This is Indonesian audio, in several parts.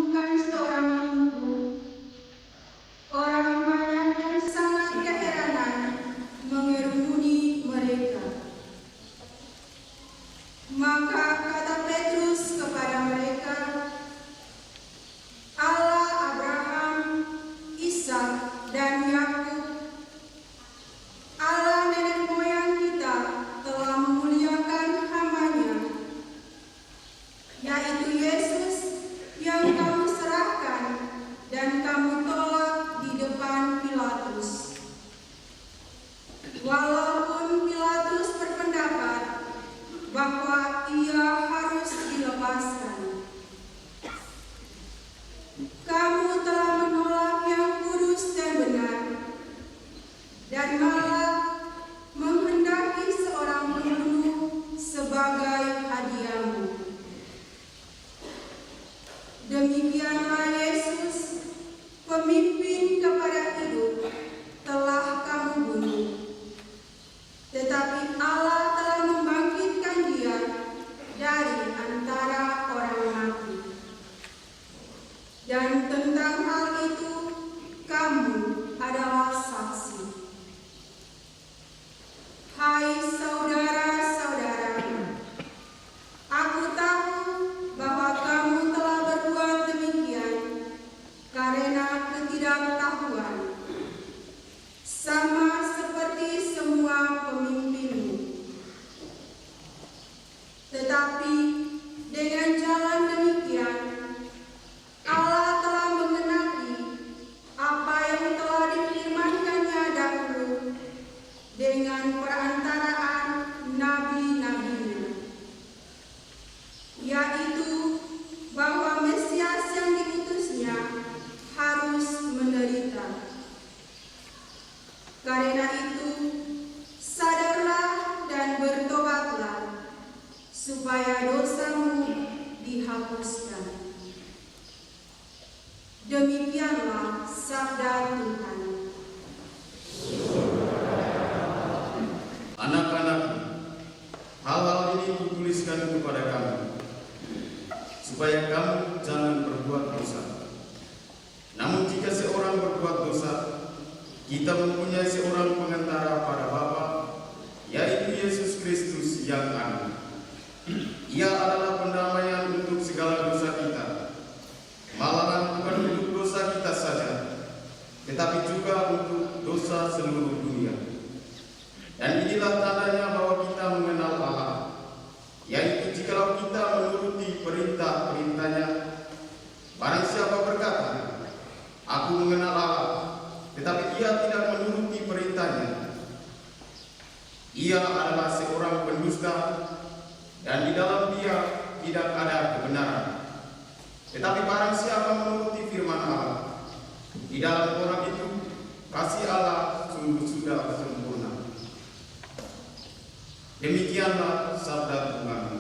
bukan seorang ibu. Orang banyak dan sangat keheranan mengerumuni mereka. Maka kata Petrus kepada mereka, Allah Abraham, Ishak, dan Yakub, Allah nenek moyang kita telah memuliakan hamba-Nya, yaitu Yesus yang kamu serahkan dan kamu tolak di depan Pilatus. Walaupun Pilatus berpendapat bahwa ia harus dilepaskan. Kamu telah menolak yang kudus dan benar, dan malah menghendaki seorang pembunuh sebagai hadiahmu. Demikianlah Yesus, pemimpin kepada hidup, telah kamu bunuh. Tetapi Allah telah membangkitkan Dia dari antara orang mati. Dan tentang hal itu kamu adalah saksi. Hai saudara-saudara, aku tahu bahwa kamu telah berbuat demikian karena ketidaktahuan, sama seperti semua pemimpinmu. Tetapi dengan jalan demikian, Allah telah mengenapi apa yang telah difirmankannya dahulu dengan perantaraan nabi-nabinya, yaitu bahwa Mesias yang diutusnya harus menderita. Karena itu, sadarlah dan bertobatlah, supaya dosamu dihapuskan. Demikianlah sabda Tuhan. Anak-anak, hal-hal ini kutuliskan kepada kamu, supaya kamu jangan berbuat dosa. Namun jika seorang berbuat dosa, kita mempunyai seorang pengantara pada Bapa, yaitu Yesus Kristus yang agung. Ia adalah pendamaian untuk segala dosa kita, malahan bukan untuk dosa kita saja, tetapi juga untuk dosa seluruh dunia. Dan inilah tandanya bahwa kita mengenal Allah, yaitu jikalau kita menuruti perintah-perintahnya. Barang siapa berkata, aku mengenal Allah, tetapi ia tidak menuruti perintahnya, ia adalah seorang pendusta, dan di dalam dia tidak ada kebenaran. Tetapi barang siapa menuruti firman Allah, di dalam orang itu kasih Allah sungguh sudah sempurna. Demikianlah sabda Tuhan.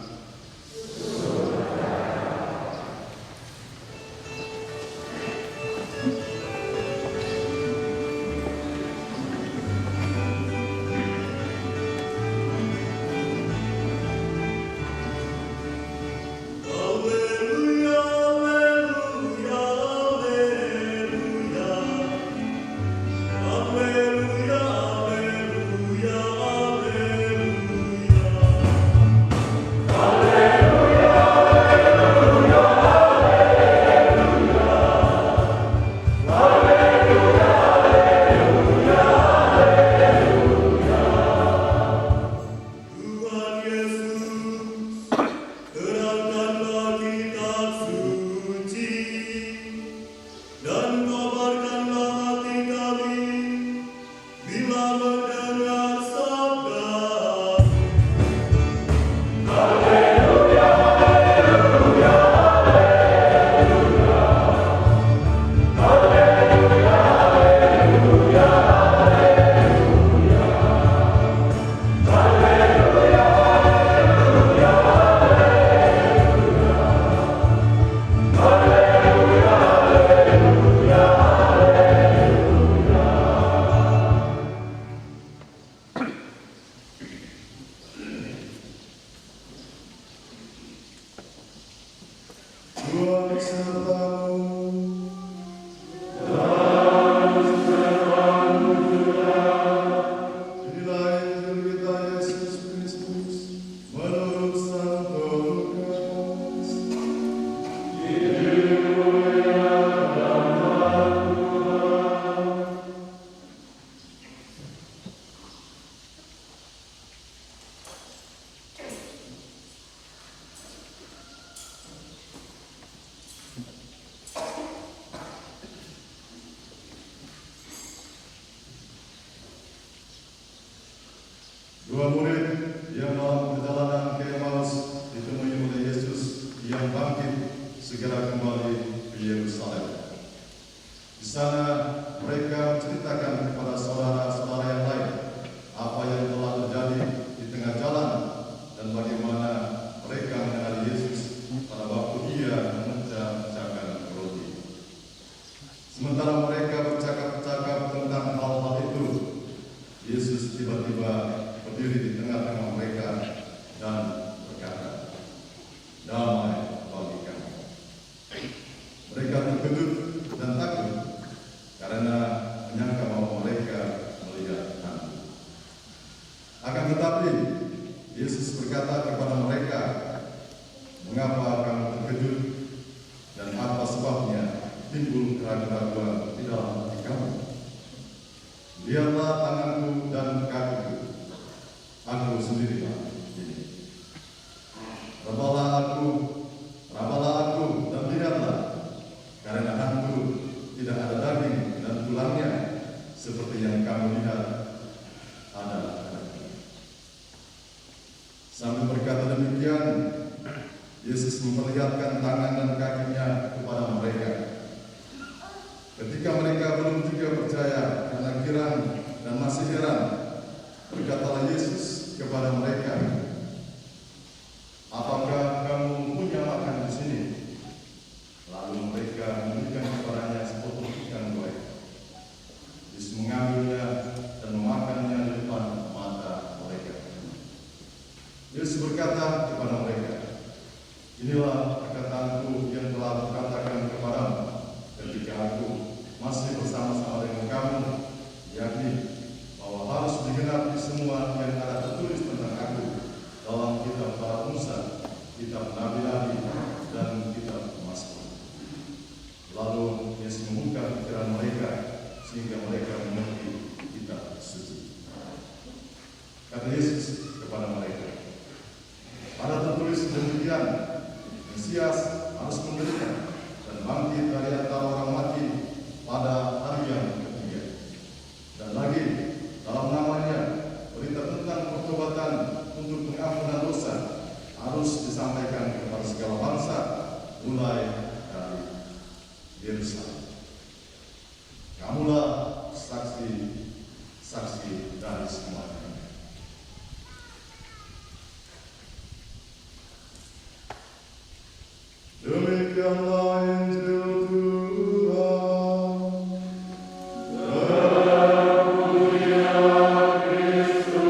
Alleluia, alleluia. Dua murid yang dalam perjalanan ke Emmaus ditemui oleh Yesus yang bangkit segera kembali ke Yerusalem. Di sana mereka menceritakan kepada saudara-saudara yang lain apa yang telah terjadi di tengah jalan dan bagaimana mereka mengenal Yesus pada waktu Ia memecah-mecahkan roti. Sementara mereka bercakap-cakap tentang hal-hal itu, Yesus tiba-tiba berdiri di tengah-tengah mereka dan berkata, "Damai bagi kamu." Mereka terkejut dan takut karena menyangka bahwa mereka melihat hantu. Akan tetapi, Yesus berkata kepada mereka, "Mengapa kamu terkejut dan apa sebabnya timbul keraguan-keraguan di dalam hati kamu? Lihatlah tanganku dan kakiku. Aku sendirilah ini. Rabalah aku dan lihatlah, karena hantu tidak ada daging dan tulangnya seperti yang kamu lihat ada. Sambil berkata demikian, Yesus memperlihatkan tangan dan kakinya kepada mereka. Ketika mereka belum juga percaya karena girang dan masih heran, berkatalah Yesus kepada mereka, "Apakah kamu punya makan di sini?" Lalu mereka memberikan kepadanya sepotong ikan goreng. Yesus mengambilnya dan memakannya di depan mata mereka. Yesus berkata kepada mereka, "Inilah perkataanku yang telah kukatakan kepadamu ketika aku masih bersama-sama dengan kamu, yakni bahwa harus digenapi semua yang ada tertulis tentang aku dalam kitab para Musa, kitab Nabi-Nabi, dan kitab Mazmur." Lalu Yesus membuka pikiran mereka sehingga mereka mengerti kitab suci. Kata Yesus kepada mereka, "Ada tertulis demikian, Mesias harus menderita dan bangkit dari antara orang mati pada hari yang ketiga. Dan lagi, dalam namanya, berita tentang pertobatan untuk pengampunan dosa harus disampaikan kepada segala bangsa, mulai dari Yerusalem. Kamulah saksi dari semuanya." Demikianlah Injil Tuhan. Terpujilah Kristus.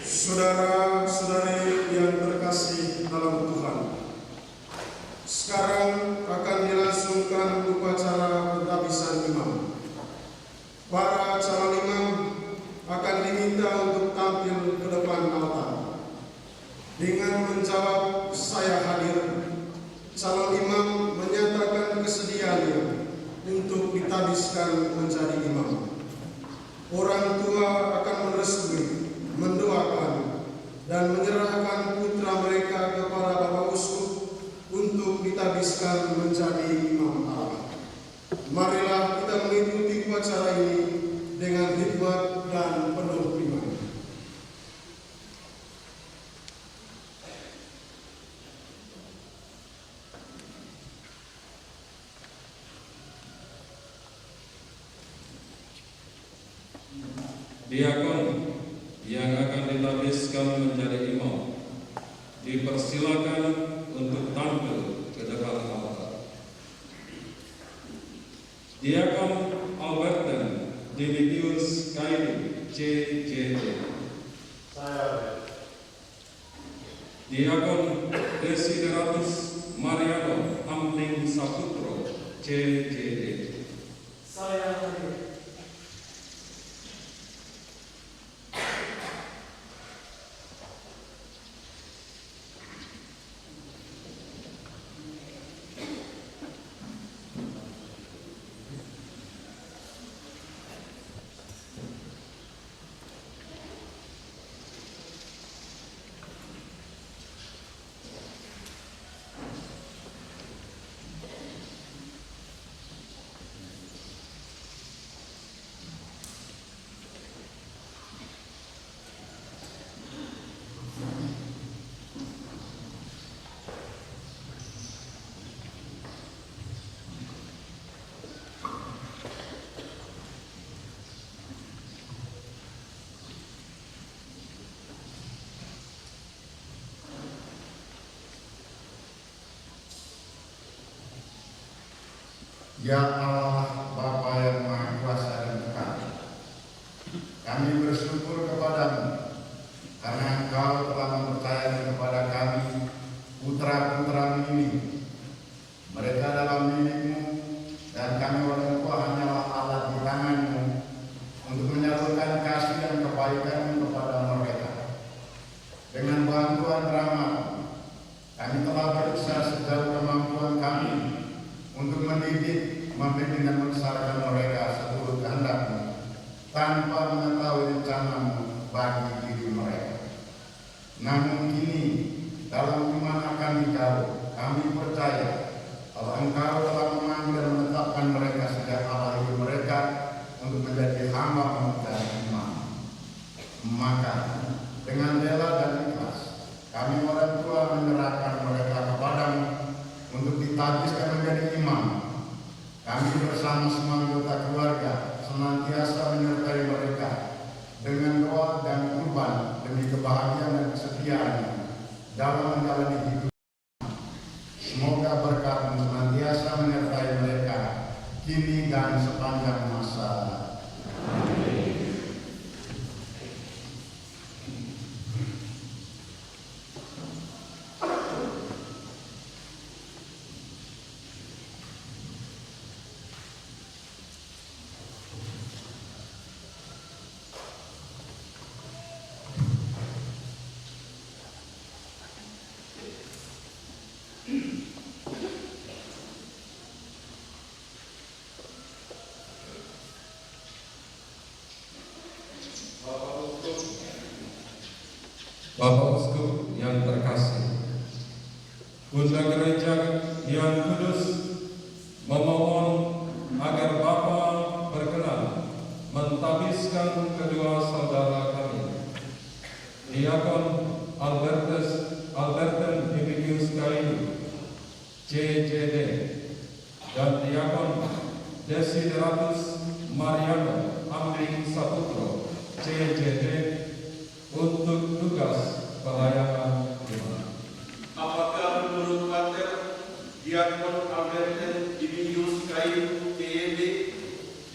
Saudara-saudari yang terkasih dalam Tuhan, sekarang akan dilangsungkan upacara pentabisan imam. Para calon imam akan diminta untuk tampil ke depan altar. Dengan menjawab "saya hadir", calon imam menyatakan kesediaannya untuk ditabiskan menjadi imam. Orang tua akan merestui, mendoakan, dan menyerahkan putra mereka kepada Bapak Uskup untuk ditabiskan menjadi imam Allah. Marilah kita mengikuti upacara ini dengan hikmat dan penuh iman. Diakon yang akan ditabiskan menjadi imam dipersilakan untuk tampil ke depan altar. Diakon Alberten Dimitrius Kaini, CJD. Saya. Diakon Desideratus Mariano Amling Saputro, CJD. Saya hadir. Ya Allah, Bapa yang Maha Kuasa dan Kekal, kami bersyukur kepadamu karena Engkau telah mempercayakan kepada kami putra-putramu ini. Mereka dalam milikmu dan kami orang tua hanyalah alat di tanganmu untuk menyalurkan kasih dan kebaikan kepada mereka. Dengan bantuan rahmat, kami telah berusaha sejauh kemampuan kami untuk mendidik, membimbing dan membesarkan mereka seturut kehendak-Mu tanpa mengetahui rencana-Mu bagi diri mereka. Namun kini dalam iman akan Engkau, kami percaya bahwa Engkau telah memanggil dan menetapkan mereka sejak awal hidup mereka untuk menjadi hamba-Mu dan imam. Maka dengan rela dan ikhlas, kami orang tua menyerahkan mereka kepadamu untuk ditabiskan menjadi imam. Kami bersama semua anggota keluarga senantiasa menyertai mereka dengan doa dan kurban demi kebahagiaan dan kesetiaan dalam menjalani hidup. Semoga berkat-Mu senantiasa menyertai mereka kini dan sepanjang masa. Bapak Uskup yang terkasih, Bunda Gereja yang kudus memohon agar Bapak berkenan mentabiskan kedua saudara kami, Diakon Alberten Dimitrius Kaini, CJD, dan Diakon Desideratus Mariano Amling Saputro, CJD, untuk tugas pelayanan jemaat. Apakah menurut Pater Diakon Alberten Dimitrius Kaini, CJD,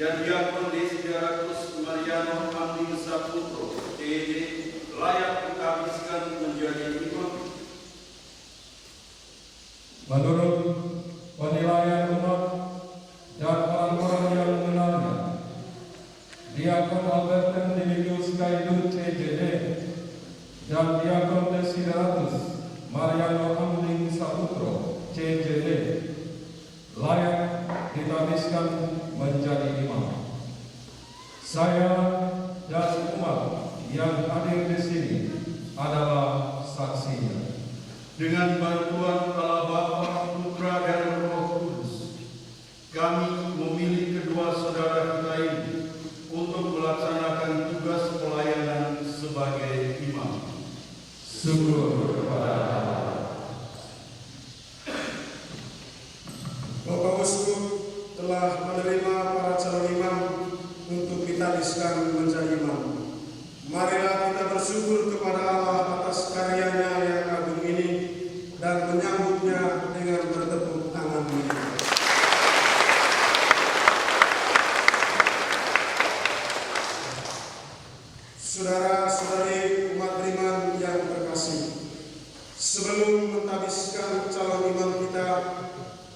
dan Diakon Desideratus Mariano Amling Saputro, CJD, layak ditabiskan menjadi imam? Menurut penilaian umat dan orang-orang yang mengenalnya, Diakon Alberten Dimitrius Kaini, CJD, dan Diakon Desideratus Mariano Amling Saputro, CJD, layak ditabiskan menjadi imam. Saya dan umat yang hadir di sini adalah saksinya. Dengan bantuan Allah Bapa, Putra dan Roh Kudus, kami memilih kedua saudara kita ini untuk melaksanakan tugas pelayanan sebagai imam. Syukur kepada Allah. Bapak Uskup telah menerima para calon imam untuk ditabiskan menjadi imam. Marilah kita bersyukur kepada Allah atas karyanya yang agung ini dan menyambutnya dengan bertepuk tangan. Saudara-saudari umat beriman yang terkasih, sebelum mentabiskan calon imam kita,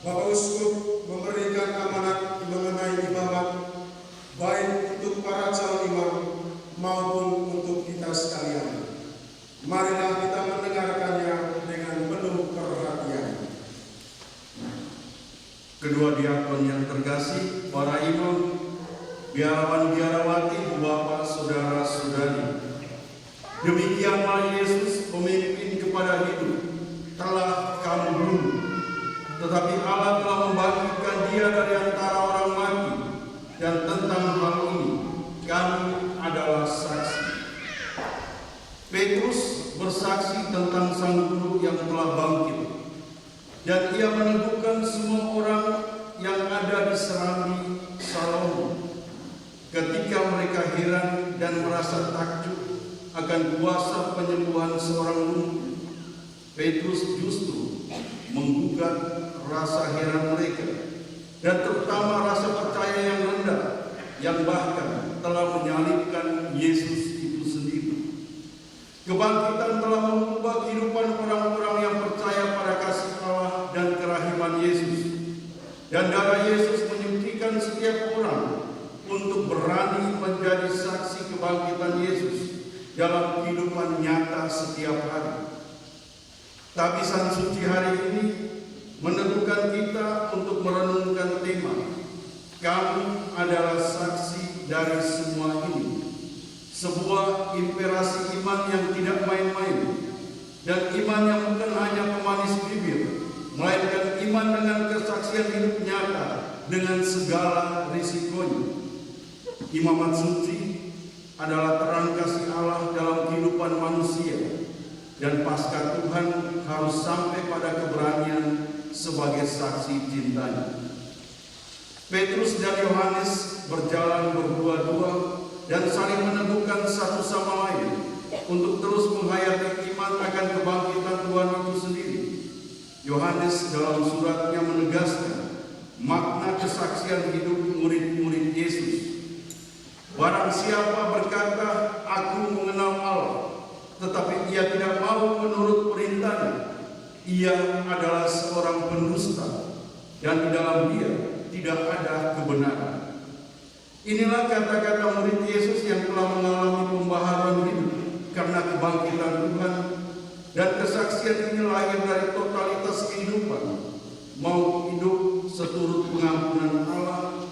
Bapak Uskup memberikan amanat mengenai imamat baik untuk para calon imam maupun untuk kita sekalian. Marilah kita mendengarkannya dengan penuh perhatian. Kedua diakon yang terkasih, para imam, biarawan-biarawati, bapak, saudara-saudari, demikianlah Yesus, pemimpin kepada hidup, telah kamu bunuh, tetapi Allah telah membangkitkan Dia dari antara orang mati, dan tentang hal ini kami adalah saksi. Petrus bersaksi tentang Sang Guru yang telah bangkit, dan ia meneguhkan semua orang yang ada di Serambi Salom ketika mereka heran dan merasa takjub akan kuasa penyembuhan seorang lumpuh. Petrus justru menggugat rasa heran mereka dan terutama Darah Yesus menyucikan setiap orang untuk berani menjadi saksi kebangkitan Yesus dalam kehidupan nyata setiap hari. Tabisan suci hari ini menentukan kita untuk merenungkan tema "Kami adalah saksi dari semua ini", sebuah inspirasi iman yang tidak main-main, dan iman yang bukan hanya pemanis bibir, melainkan iman dengan kesaksian hidup nyata dengan segala risikonya. Imamat suci adalah terang kasih Allah dalam kehidupan manusia, dan pasca Tuhan harus sampai pada keberanian sebagai saksi cintanya. Petrus dan Yohanes berjalan berdua-dua dan saling meneguhkan satu sama lain untuk terus menghayati iman akan kebangkitan Tuhan itu sendiri. Yohanes dalam suratnya menegaskan makna kesaksian hidup murid-murid Yesus. Barang siapa berkata, "Aku mengenal Allah," tetapi ia tidak mau menurut perintahnya, ia adalah seorang pendusta, dan di dalam dia tidak ada kebenaran. Inilah kata-kata murid Yesus yang telah mengalami pembaharuan hidup karena kebangkitan Tuhan, dan kesaksian ini lahir dari totalitas kehidupan, mau hidup seturut pengampunan Allah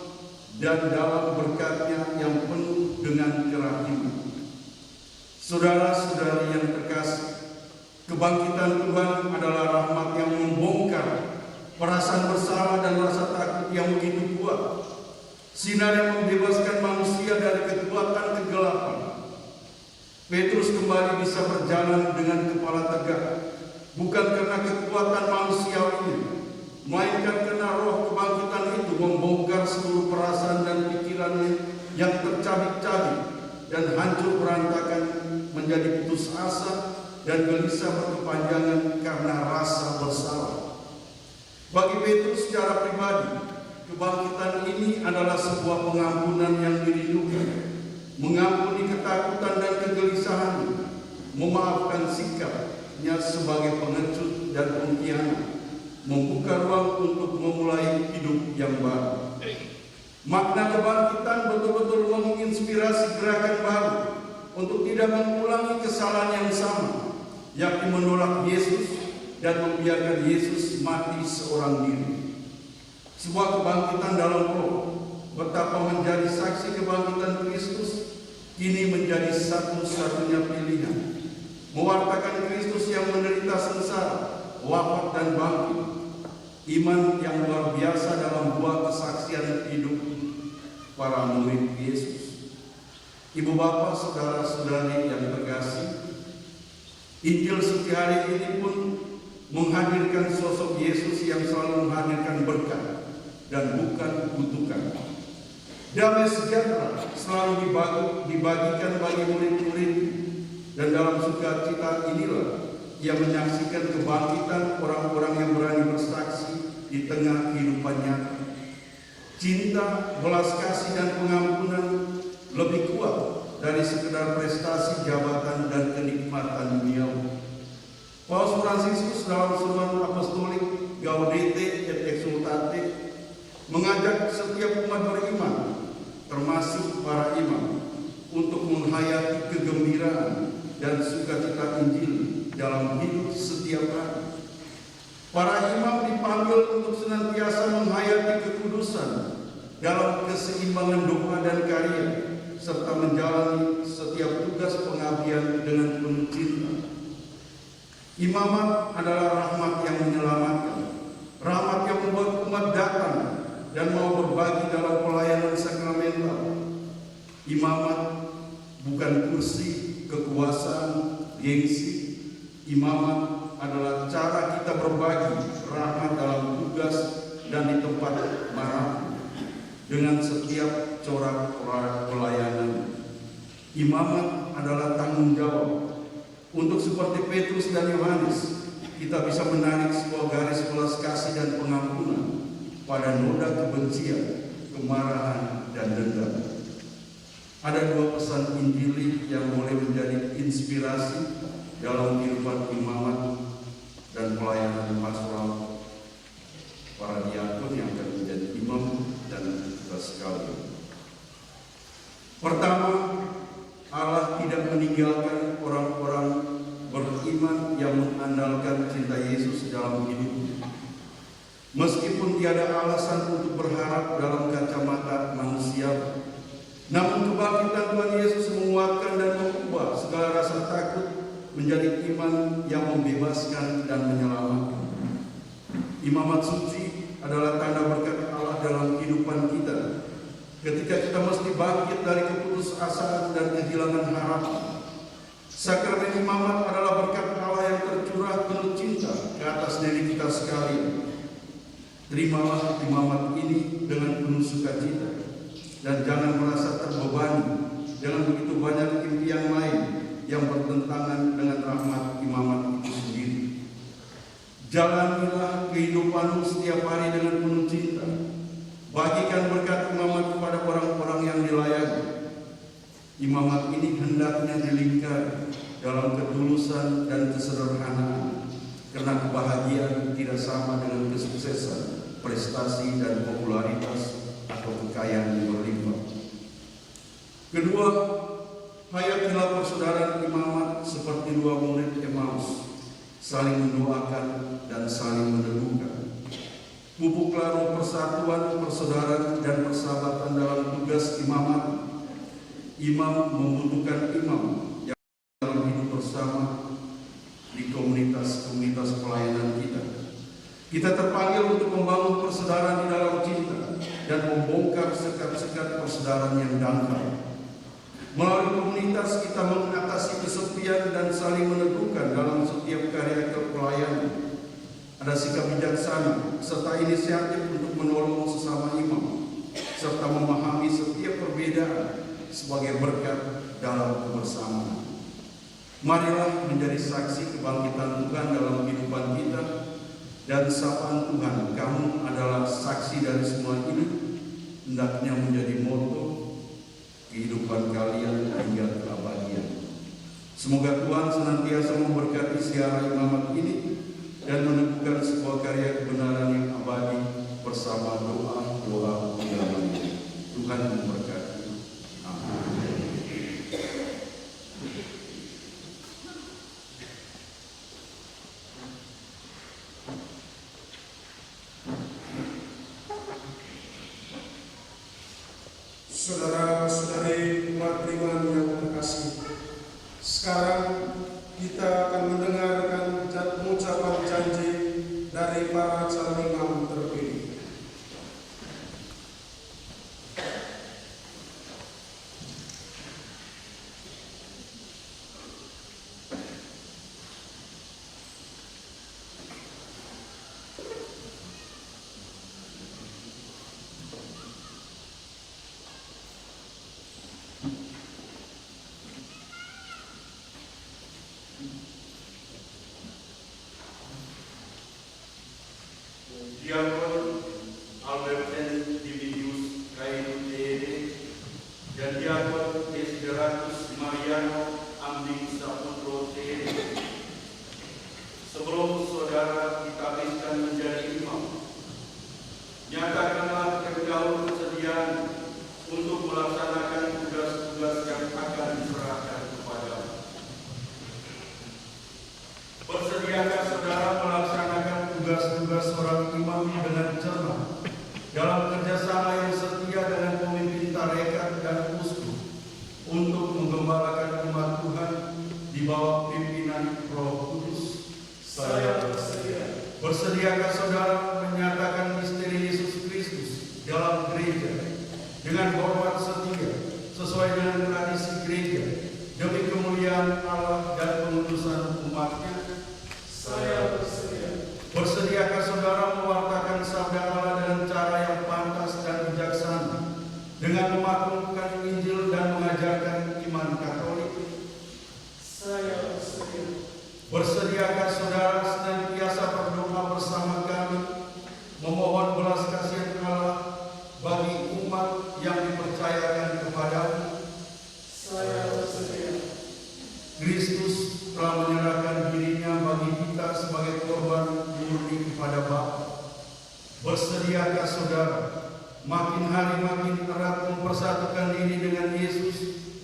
dan dalam berkat-Nya yang penuh dengan kerahiman. Saudara-saudari yang terkasih, kebangkitan Tuhan adalah rahmat yang membongkar perasaan bersalah dan rasa takut yang begitu kuat, sinar yang membebaskan manusia dari kekuatan kegelapan. Petrus kembali bisa berjalan dengan kepala tegak, bukan karena kekuatan manusiawinya, melainkan karena roh kebangkitan itu membongkar seluruh perasaan dan pikirannya yang tercabik-cabik dan hancur berantakan menjadi putus asa dan gelisah berkepanjangan karena rasa bersalah. Bagi Petrus secara pribadi, kebangkitan ini adalah sebuah pengampunan yang dirindukan, mengampuni ketakutan dan kegelisahan, memaafkan sikapnya sebagai pengecut dan pengkhianat, membuka ruang untuk memulai hidup yang baru. Makna kebangkitan betul-betul menginspirasi gerakan baru untuk tidak mengulangi kesalahan yang sama, yakni menolak Yesus dan membiarkan Yesus mati seorang diri. Sebuah kebangkitan dalam roh, betapa menjadi saksi kebangkitan Kristus kini menjadi satu-satunya pilihan. Mewartakan Kristus yang menderita sengsara, wafat dan bangkit. Iman yang luar biasa dalam buah kesaksian hidup para murid Yesus. Ibu bapak, saudara-saudari yang terkasih, Injil suci hari ini pun menghadirkan sosok Yesus yang selalu menghadirkan berkat dan bukan kutukan. Damai sejahtera selalu dibagikan bagi murid-murid, dan dalam sukacita inilah ia menyaksikan kebangkitan orang-orang yang berani bersaksi di tengah kehidupan nyata. Cinta, belas kasih, dan pengampunan lebih kuat dari sekedar prestasi, jabatan, dan kenikmatan duniawi. Paus Fransiskus dalam seruan apostolik Gaudete et Exsultate mengajak setiap umat beriman, termasuk para imam, untuk menghayati kegembiraan dan sukacita Injil dalam hidup setiap hari. Para imam dipanggil untuk senantiasa menghayati kekudusan dalam keseimbangan doa dan karya, serta menjalani setiap tugas pengabdian dengan penuh cinta. Imamat adalah rahmat yang menyelamatkan, rahmat yang membuat umat datang dan mau berbagi dalam pelayanan sakramental. Imamat bukan kursi, kekuasaan, gengsi. Imamat adalah cara kita berbagi rahmat dalam tugas dan di tempat manapun dengan setiap corak pelayanan. Imamat adalah tanggung jawab untuk seperti Petrus dan Yohanes, kita bisa menarik sebuah garis belas kasih dan pengampunan pada noda kebencian, kemarahan, dan dendam. Ada dua pesan Injili yang boleh menjadi inspirasi dalam kehidupan imamat dan pelayanan pastoral para diakon yang akan menjadi imam. Pertama, Allah tidak meninggalkan orang-orang beriman yang mengandalkan cinta Yesus dalam hidupnya. Meskipun tiada alasan untuk berharap dalam kacamata manusia, namun kebangkitan Tuhan Yesus menguatkan dan mengubah segala rasa takut menjadi iman yang membebaskan dan menyelamatkan. Imamat suci adalah tanda berkat Allah dalam kehidupan kita. Ketika kita mesti bangkit dari keputusasaan dan kehilangan harapan. Sakramen imamat adalah berkat Allah yang tercurah penuh cinta ke atas diri kita sekalian. Terimalah imamat ini dengan penuh sukacita dan jangan merasa terbebani dengan begitu banyak impian lain yang bertentangan dengan rahmat imamat itu sendiri. Jalanilah kehidupanmu setiap hari dengan penuh cinta. Bagikan berkat imamat kepada orang-orang yang dilayani. Imamat ini hendaknya dilingkari dalam ketulusan dan kesederhanaan, karena kebahagiaan tidak sama dengan kesuksesan, prestasi dan popularitas atau kekayaan yang berlimpah. Kedua, hayatilah persaudaraan imamat seperti dua murid Emmaus, saling mendoakan dan saling meneguhkan. Pupuklah roh persatuan, persaudaraan dan persahabatan dalam tugas imamat. Imam membutuhkan imam yang dalam hidup bersama di komunitas-komunitas pelayanan kita. Kita terpanggil untuk membangun persaudaraan di dalam cinta dan membongkar sekat-sekat persaudaraan yang dangkal. Melalui komunitas kita mengatasi kesepian dan saling meneguhkan dalam setiap karya kepelayanan. Ada sikap bijaksana serta inisiatif untuk menolong sesama imam serta memahami setiap perbedaan sebagai berkat dalam kebersamaan. Marilah menjadi saksi kebangkitan Tuhan dalam kehidupan kita dan sapaan Tuhan, kamu adalah saksi dari semua ini, hendaknya menjadi moto kehidupan kalian hingga keabadian. Semoga Tuhan senantiasa memberkati siara imamat ini dan meneguhkan sebuah karya kebenaran yang abadi bersama doa-doa pendamaian. Tuhan memberkati. Amin. Saudara-saudari umat beriman yang terkasih, sekarang kita akan mendengarkan ucapan janji dari para calon imam terpilih. Diakon Albert N. Dividius Kainu T.D. dan Diakon Desideratus Mariano Ambing Saputro T.D. Sebelum saudara ditabiskan menjadi imam, nyatakanlah terlebih dahulu kesediaan untuk melaksanakan tugas-tugas yang akan diserahkan kepadamu. Bersediakah saudara melaksanakan tugas-tugas seorang imam dengan cermat dalam kerjasama yang setia dengan pemimpin tarekat dan uskup untuk menggembalakan umat Tuhan di bawah pimpinan Roh Kudus? Saya bersedia. Bersediakah saudara menyatakan misteri Yesus Kristus dalam gereja dengan hormat setia sesuai dengan tradisi gereja demi kemuliaan Allah dan pengudusan umatnya? Saya bersedia. Bersediakah saudara mewartakan sabda Allah dengan cara yang pantas dan bijaksana dengan memaklumkan Injil dan mengajarkan iman Katolik? Saya bersedia. Bersediakah saudara senantiasa berdoa bersama kami memohon belas kasihan Allah bagi umat yang dipercayakan kepadamu? Saya bersedia. Kristus telah menyerahkan dirinya bagi kita sebagai korban murni kepada Bapa. Bersediakah saudara makin hari makin erat mempersatukan diri dengan Yesus,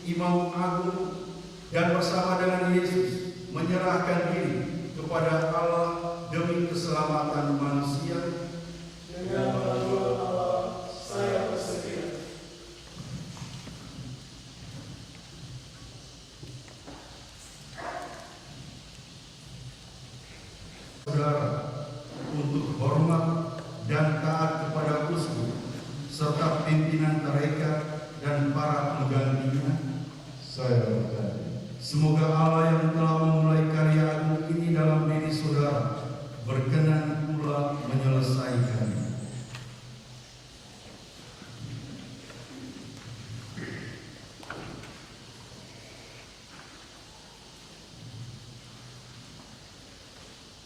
Imam Agung, dan bersama dengan Yesus menyerahkan diri kepada Allah demi keselamatan manusia. Dengan bantuan Allah, saya bersedia. Saudara, untuk hormat dan taat kepada uskup serta pimpinan tarekat dan para penggantinya. Saya berjanji. Semoga Allah yang telah memulai karya agung ini dalam diri saudara berkenan pula menyelesaikannya.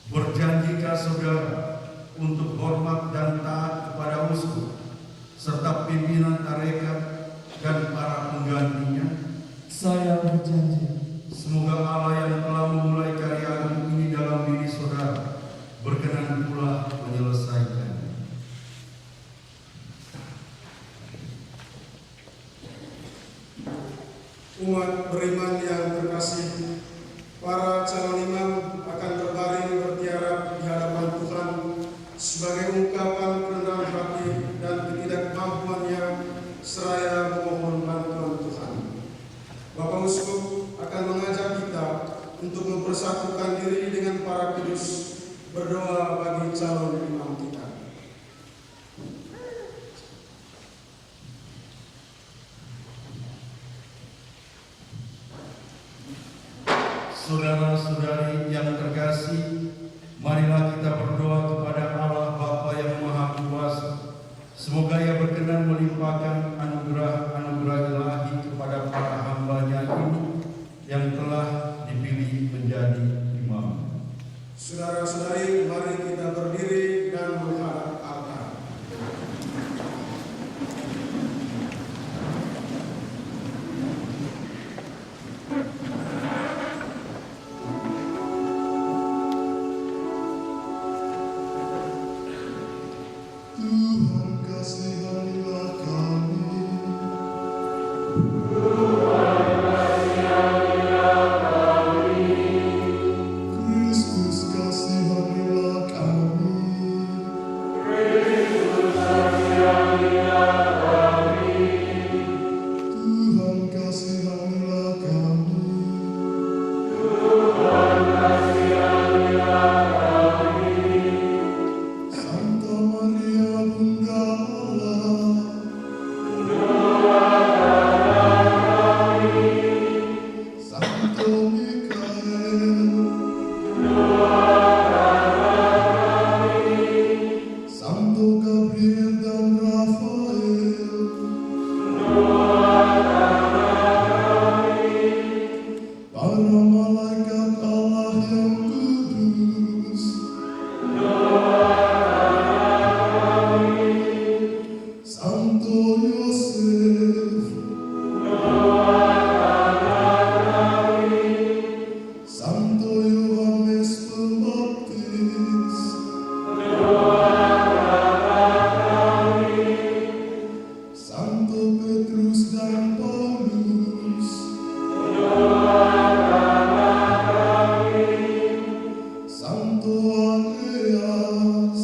Berjanjikah saudara untuk hormat dan taat kepada uskup serta pimpinan tarekat dan para penggantinya? Saya berjanji. Semoga Allah yang telah memulai karya agung ini dalam diri saudara berkenan pula menyelesaikannya. Umat beriman yang terkasih, para calon imam akan berbaring bertiarap di hadapan Tuhan sebagai ungkapan kerendahan hati dan ketidakmampuannya seraya memohon bantuan Tuhan. Bapak Uskup akan mengajak kita untuk mempersatukan diri dengan para kudus, berdoa bagi calon imam kita. Saudara-saudari yang terkasih, marilah kita berdoa kepada Allah Bapa yang Maha Kuasa. Semoga Ia berkenan melimpahkan anugerah-anugerah ilahi kepada para hamba-Nya ini yang telah dipilih menjadi imam. Saudara-saudari, mari kita berdiri dan menghadap altar. Tuhan kasihanilah kami. Kristus kasihanilah kami. Tuhan kasihanilah kami. Santa Maria Bunda Allah, Santo Mikael, Santo Gabriel dan Rafael, para malaikat Allah yang kudus, Santo Yosef, Santo Yohanes Pembaptis, Santo Petrus dan Paulus, Santo Andreas,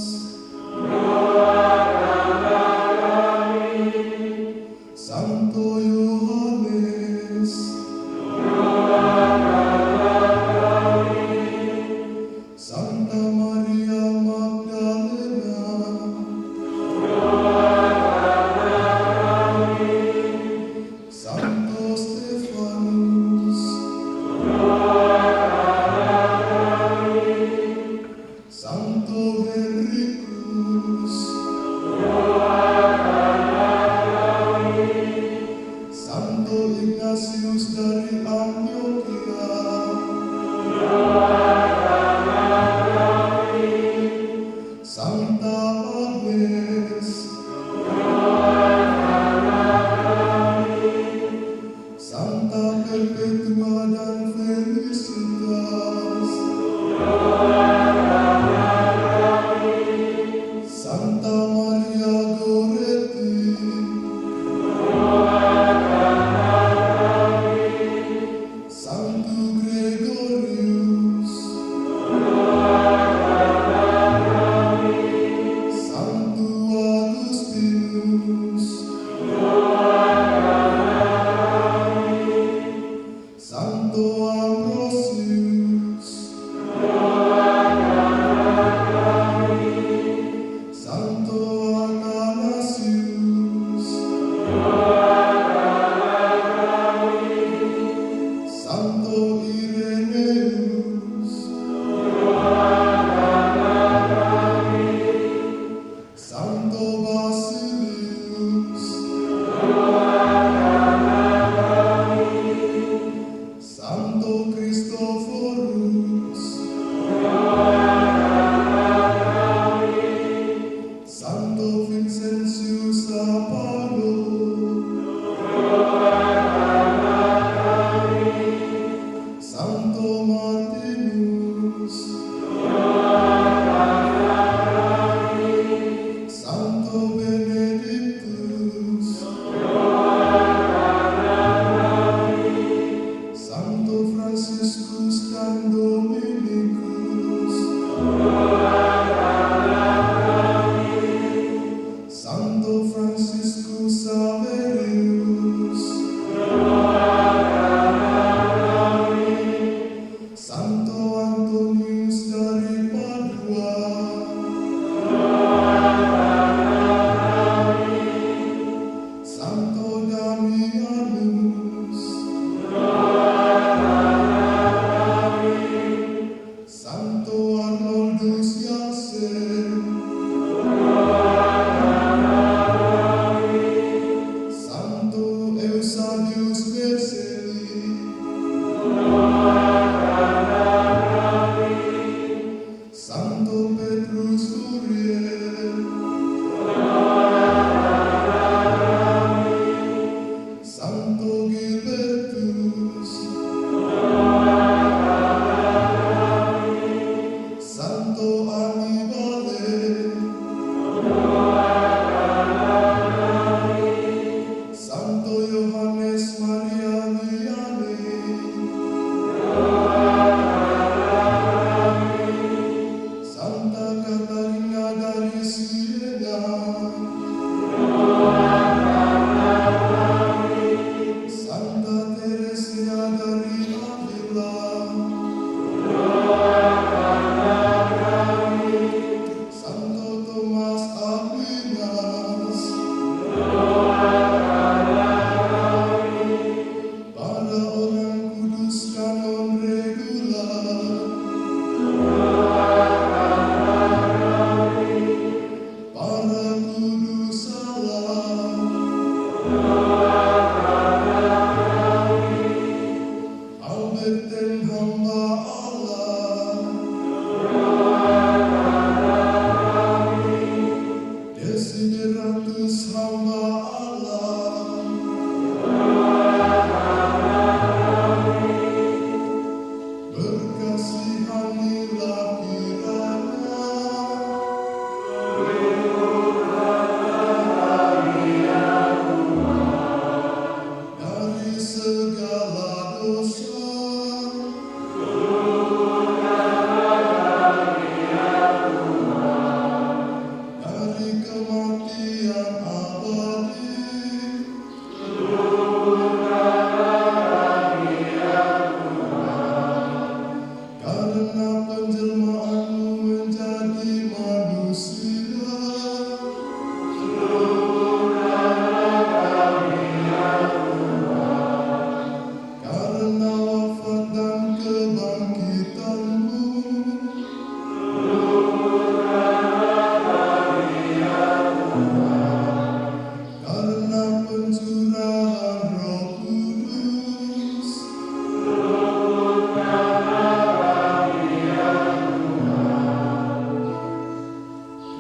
Alberten hamba Allah, Desideratus hamba Allah, berkasihanilah kiranya dari segala dosa, dari kematian abadi, karena penjelmaanmu menjadi manusia, karena wafat dan kebangkitanmu, karena pencurahan Roh Kudus,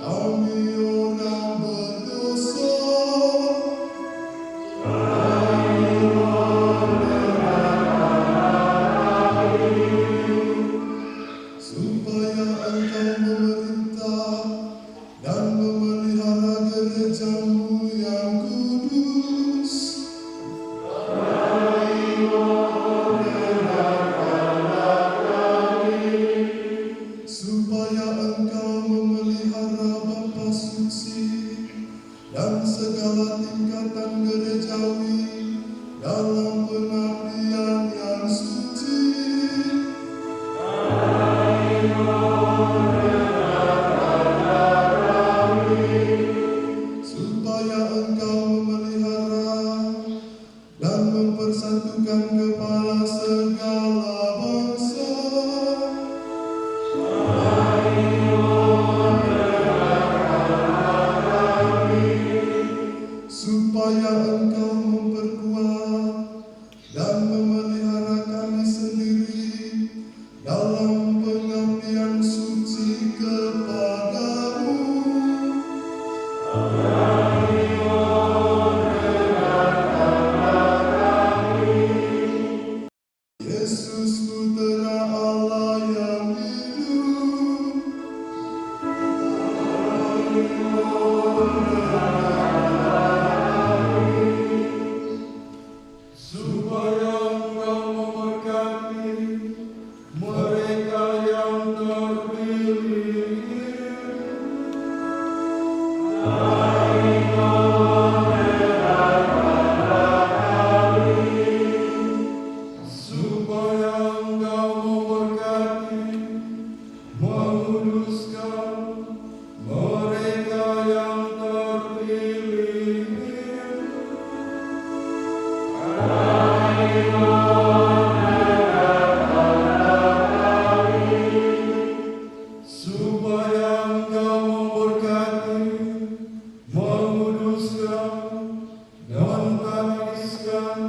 kami orang berdosa supaya Engkau memerintah dan memelihara gereja-Mu yang kudus, supaya Engkau memelihara Bapa suci dan segala tingkatan gerejawi dalam pengabdian yang suci, supaya Engkau memelihara dan mempersatukan kepala segala bangsa, supaya Engkau memperkuat dan memelihara kami sendiri dalam pengabdian suci kepadamu. Yesus Putera Allah yang hidup, supaya Engkau memberkati mereka yang terpilih, supaya Engkau memberkati, menguduskan mereka yang terpilih, supaya Engkau memberkati, menguduskan dan membaptiskan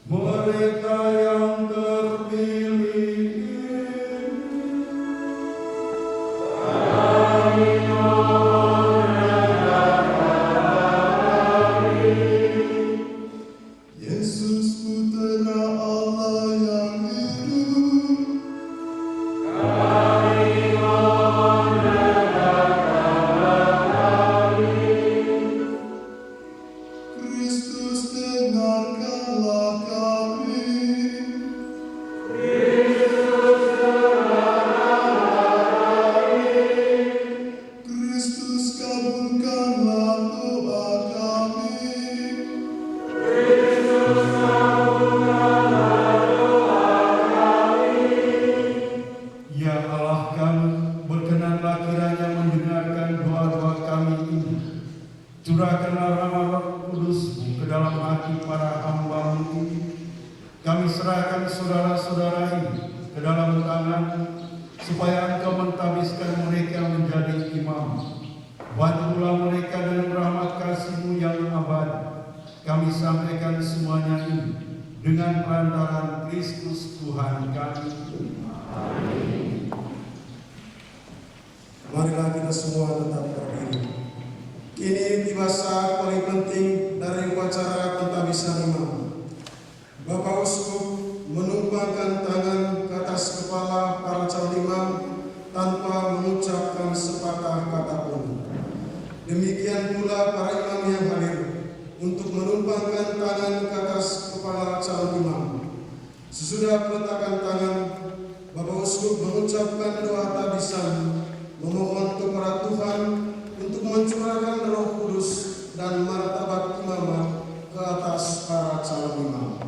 mereka yang terpilih, Yesus Putera Allah yang hidup, Kristus dengarkanlah kami, Kristus kabulkanlah doa kami, Ya Allah kami, berkenanlah kiranya mendengarkan doa-doa kami ini. Curahkanlah rahmat Roh Kudus ke dalam hati para hamba-Mu ini, kami sampaikan semuanya ini dengan perantaraan Kristus Tuhan kami. Marilah kita semua tetap berdiri. Kini tiba saat paling penting dari upacara pentabisan imam. Bapak Uskup menumpangkan tangan ke atas kepala para calon imam tanpa mengucapkan sepatah kata pun. Demikian pula para imam yang hadir untuk menumpangkan tangan ke atas kepala calon imam. Sesudah peletakan tangan, Bapak Uskup mengucapkan doa tabisan, memohon kepada Tuhan untuk mencurahkan Roh Kudus dan martabat imamat ke atas para calon imam.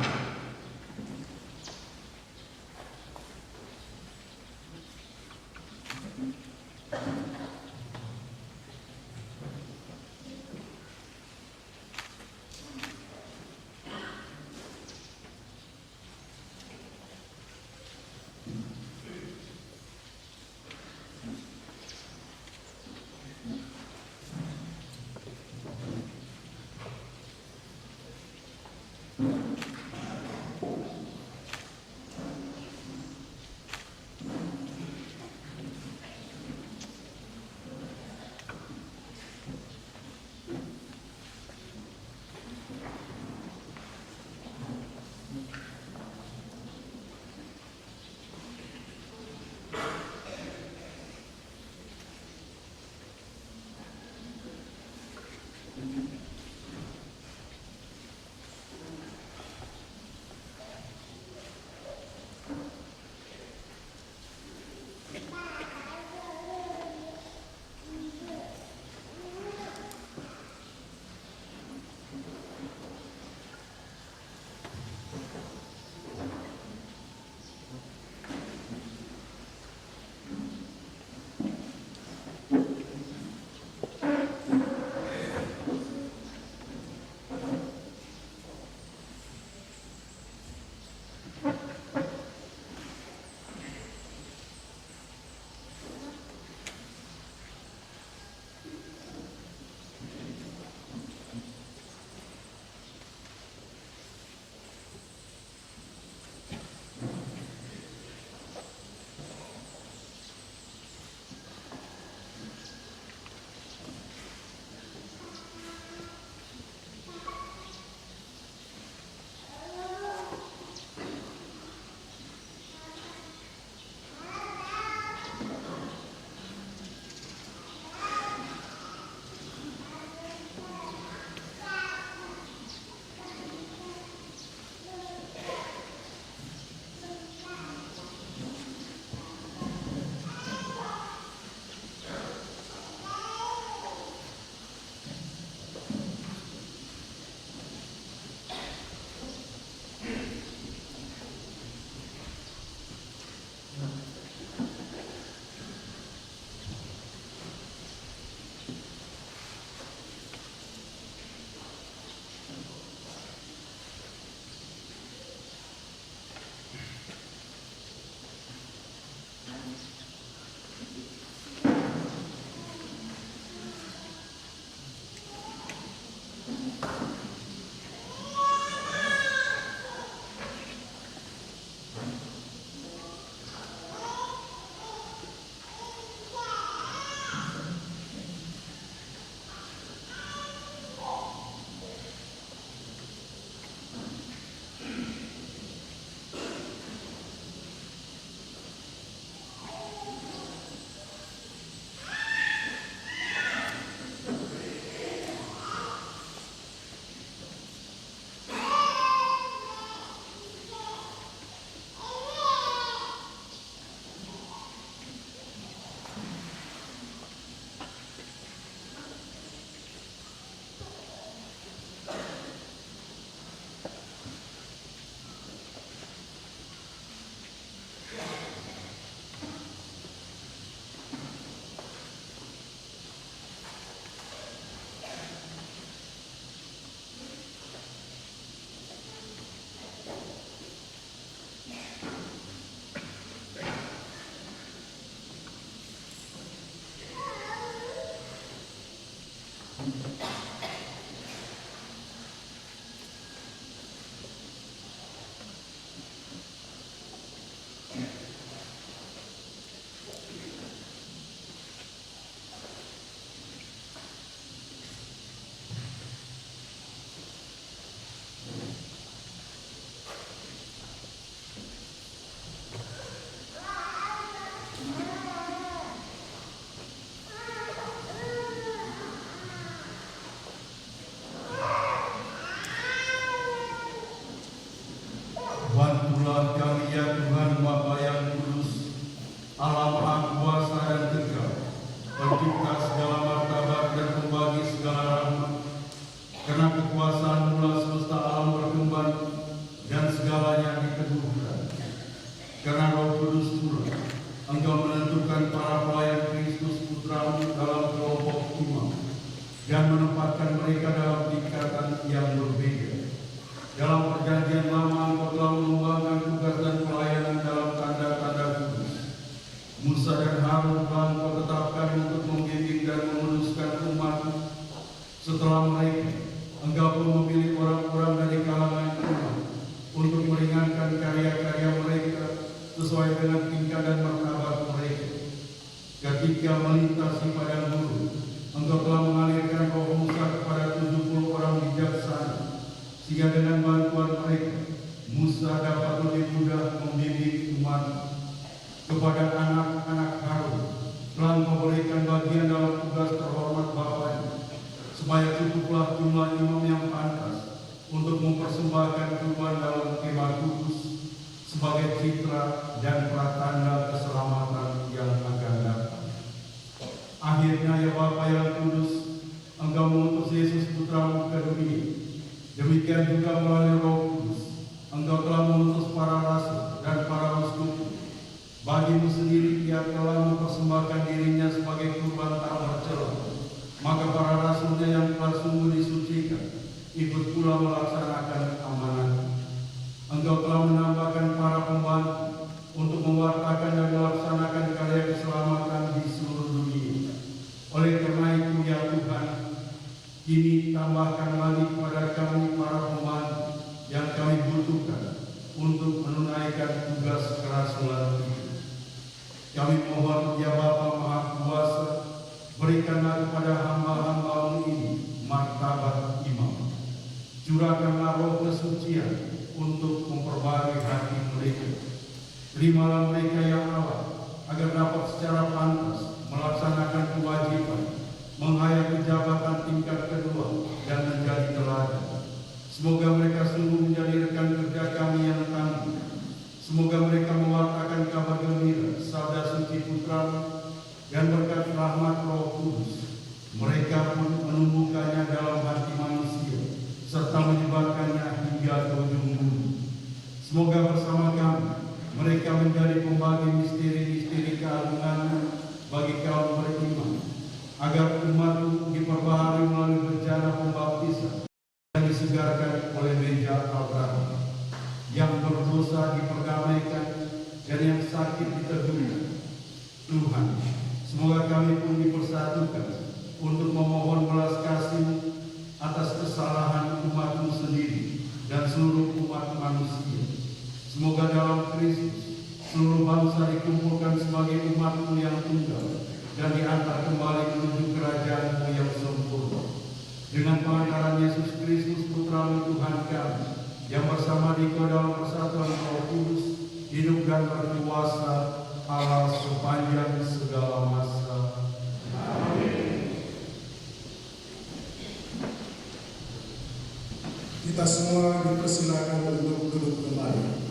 kekuasaan mula semesta alam berkembang dan segalanya diteguhkan. Karena Roh Kudus pula, Engkau menentukan para pelayan Kristus Putramu dalam kelompok imam dan menempatkan mereka dalam tingkatan yang berbeda. Dalam perjanjian lama Engkau telah mengembangkan tugas dan pelayanan dalam tanda-tanda kudus. Musa dan Harun telah Engkau tetapkan untuk membimbing dan meluruskan umat. Setelah mereka, Engkau pun memilih orang-orang dari kalangan umat untuk meringankan karya-karya mereka sesuai dengan tingkat dan martabat mereka. Ketika melintasi padang gurun, Engkau telah mengalirkan roh Musa kepada 70 orang bijaksana, sehingga dengan bantuan mereka, Musa dapat lebih mudah membimbing umat. Kepada anak-anak Harun, telah Engkau berikan bagian dalam tugas terhormat Bapaknya, supaya cukuplah jumlah imam yang pantas untuk mempersembahkan kurban dalam kemah kudus sebagai citra dan pratanda keselamatan yang akan datang. Akhirnya ya Bapa yang kudus, Engkau mengutus Yesus Putramu ke dunia. Demikian juga melalui Roh Kudus, Engkau telah mengutus para rasul dan para uskup. Bagimu sendiri Ia telah mempersembahkan dirinya sebagai kurban tak bercela. Maka para rasulnya yang telah sungguh disucikan ikut pula melaksanakan amanat. Engkau telah menambahkan para pembantu untuk mewartakan dan melaksanakan karya keselamatan di seluruh dunia. Oleh karena itu ya Tuhan, kini tambahkan lagi kepada kami para pembantu yang kami butuhkan untuk menunaikan tugas kerasulan itu. Kami mohon ya Bapa Maha Kuasa, berikanlah kepada hamba-hamba-Mu ini martabat imam. Curahkanlah roh kesucian untuk memperbarui hati mereka. Terimalah mereka ya Allah, agar dapat secara pantas melaksanakan kewajiban, menghayati jabatan tingkat kedua dan menjadi teladan. Semoga mereka sungguh menjadi rekan kerja kami yang tangguh. Semoga mereka mewartakan kabar gembira sabda suci Putra dan berkat rahmat Roh Kudus, mereka pun menumbuhkannya dalam hati manusia serta menyebarkannya hingga ke ujung bumi. Semoga bersama kami mereka menjadi pembagi misteri-misteri keagungan bagi kaum beriman, agar umat diperbaharui melalui bencana pembaptisan dan disegarkan oleh meja Abraham. Yang berdosa diperdamaikan dan yang sakit diteguhkan. Tuhan, semoga kami pun dipersatukan untuk memohon belas kasih atas kesalahan umat-Mu sendiri dan seluruh umat manusia. Semoga dalam Kristus seluruh bangsa dikumpulkan sebagai umat-Mu yang tunggal dan diantar kembali menuju kerajaan-Mu yang sempurna. Dengan pengantaran Yesus Kristus Putra-Mu Tuhan kami, yang bersama Dikau dalam persatuan Roh Kudus, hidup dan berkuasa Allah sepanjang segala masa. Amin. Kita semua dipersilakan untuk duduk kembali.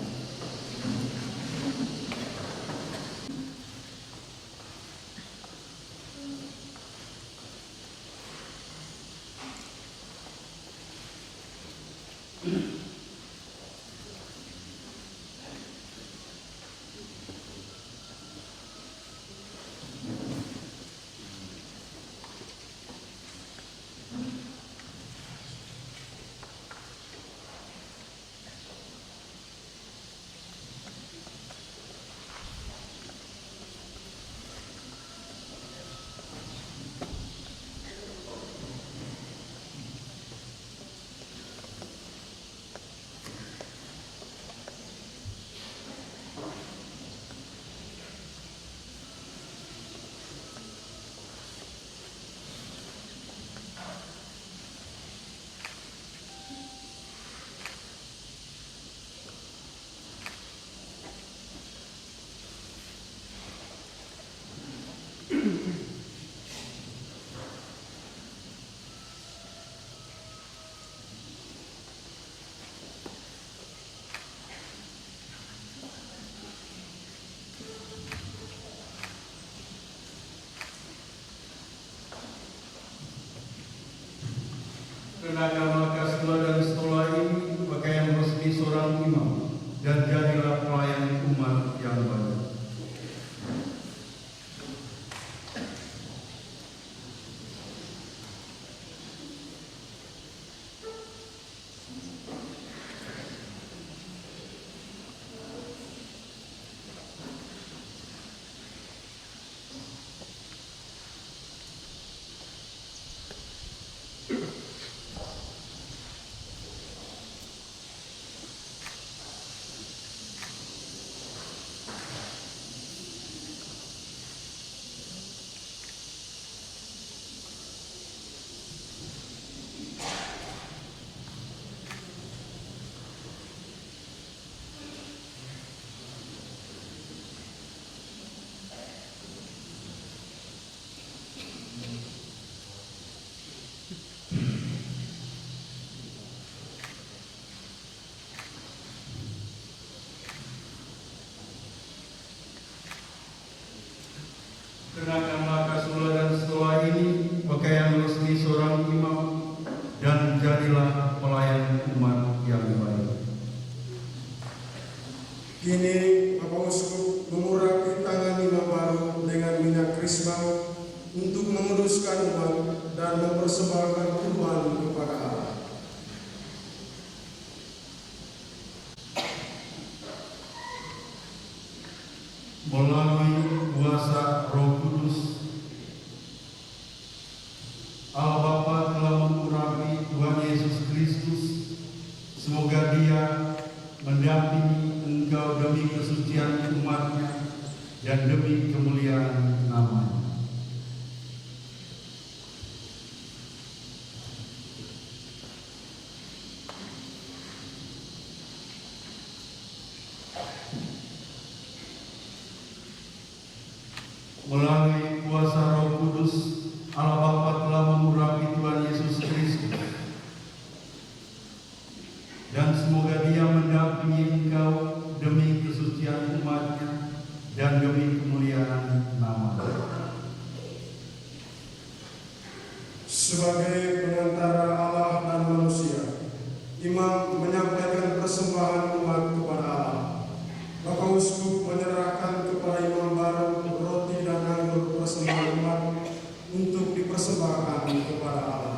Tenaga melekas Kini Bapak Uskup mengurapi tangan imam baru dengan minyak krisma untuk menguduskan umat dan mempersembahkan kurban kepada Allah. Melalui kuasa Roh Kudus, Allah Bapa telah mengurapi Tuhan Yesus Kristus. Semoga Dia mendampingi engkau demi kesucian umatnya dan demi kemuliaan nama-Nya. Melalui kuasa Roh Kudus, Allah Bapa telah mengurapi Tuhan Yesus Kristus. Dan semoga Dia mendampingi engkau demi kesucian umat-Nya dan demi kemuliaan nama-Nya. Sebagai pengantara Allah dan manusia, imam menyampaikan persembahan umat kepada Allah. Bapak Uskup menyerahkan kepada imam baru roti dan anggur persembahan umat untuk dipersembahkan kepada Allah.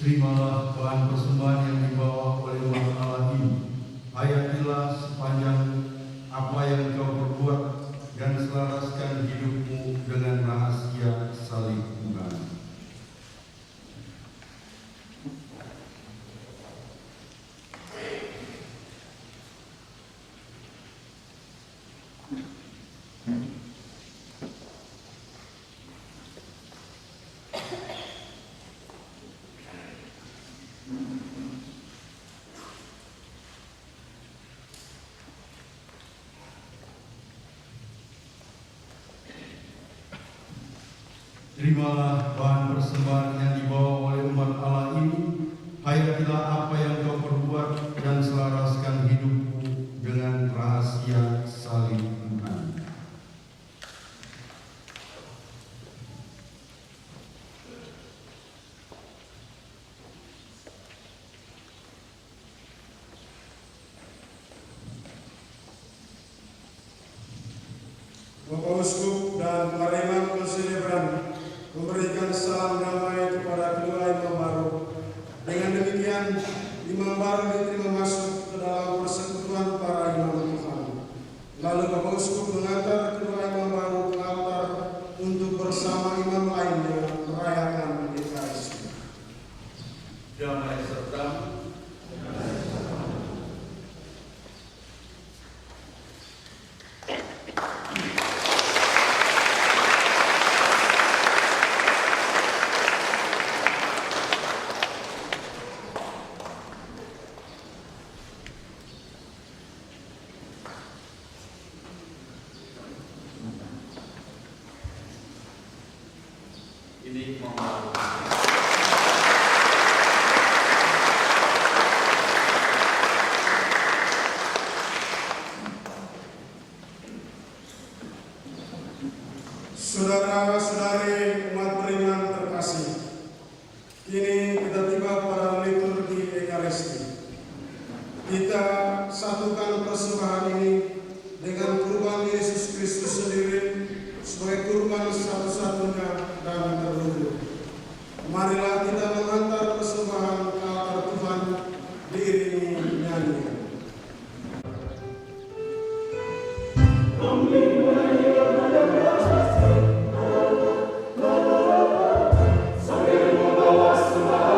Terimalah bahan persembahan yang dibawa oleh umat Allah ini. Hayatilah sepanjang apa yang kau perbuat dan selaraskan hidupmu dengan rahasia salib Tuhan. Terimalah bahan persembahan yang dibawa oleh umat Allah ini. Hayatilah apa yang kau perbuat dan selaraskan hidupmu dengan rahasia salib Tuhan. Bapak Uskup dan para imam konselebran memberikan salam damai kepada kedua imam baru. Dengan demikian, imam baru diterima masuk ke dalam persekutuan para imam Tuhan. Lalu Bapak Uskup mengantar kedua imam baru ke altar untuk bersama imam lainnya merayakan Ekaristi. Damai serta ini mau Saudara-saudari umat beriman terkasih, kini kita tiba pada liturgi Ekaristi. Kita satukan persembahan ini dengan kurban Yesus Kristus sendiri sebagai kurban satu-satunya dan terlulu. Marilah kita mengantar persembahan ke altar Tuhan diiringi nyanyian. Sambil membawa sembah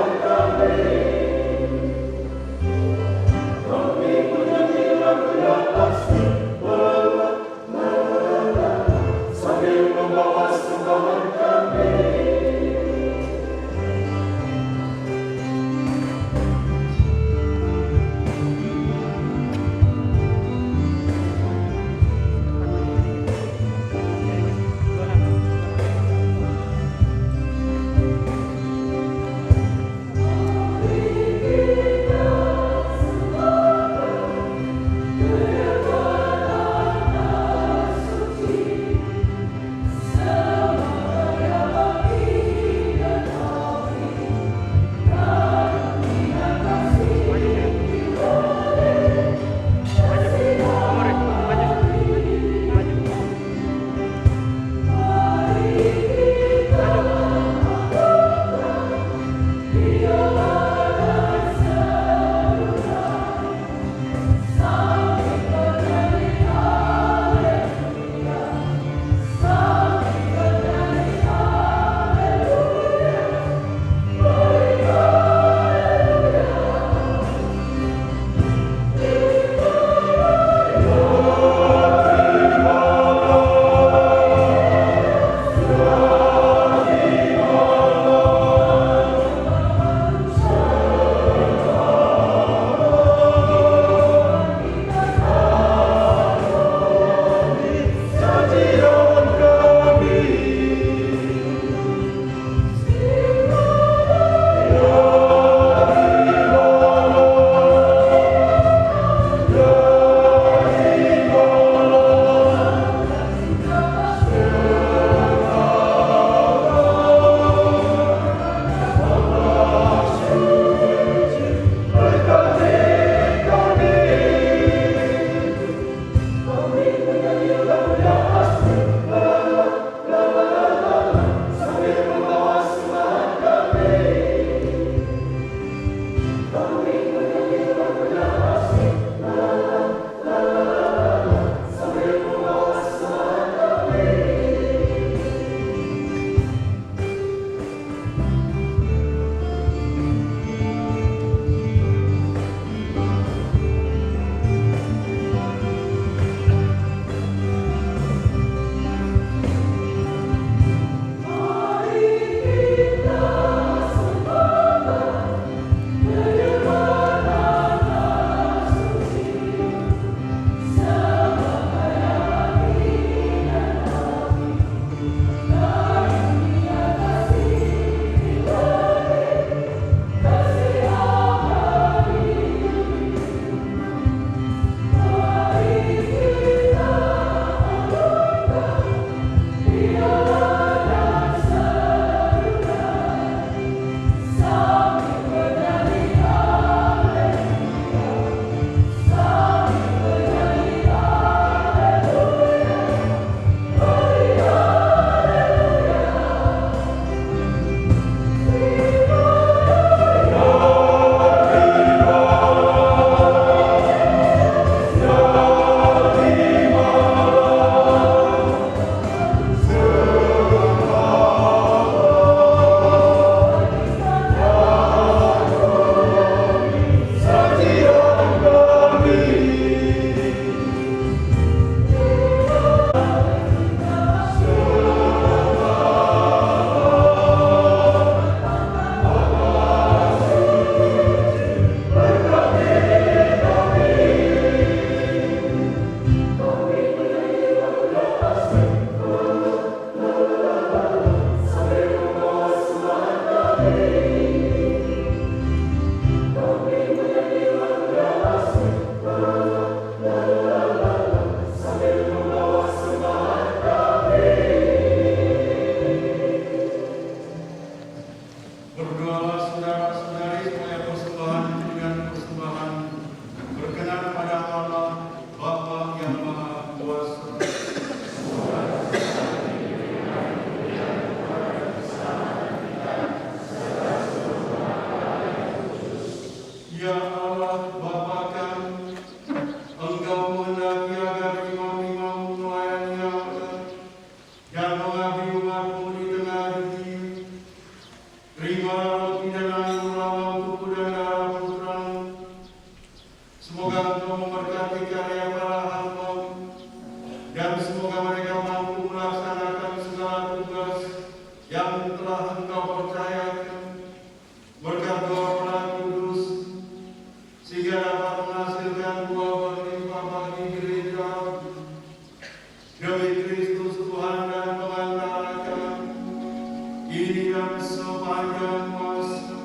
kini dan sepanjang masa.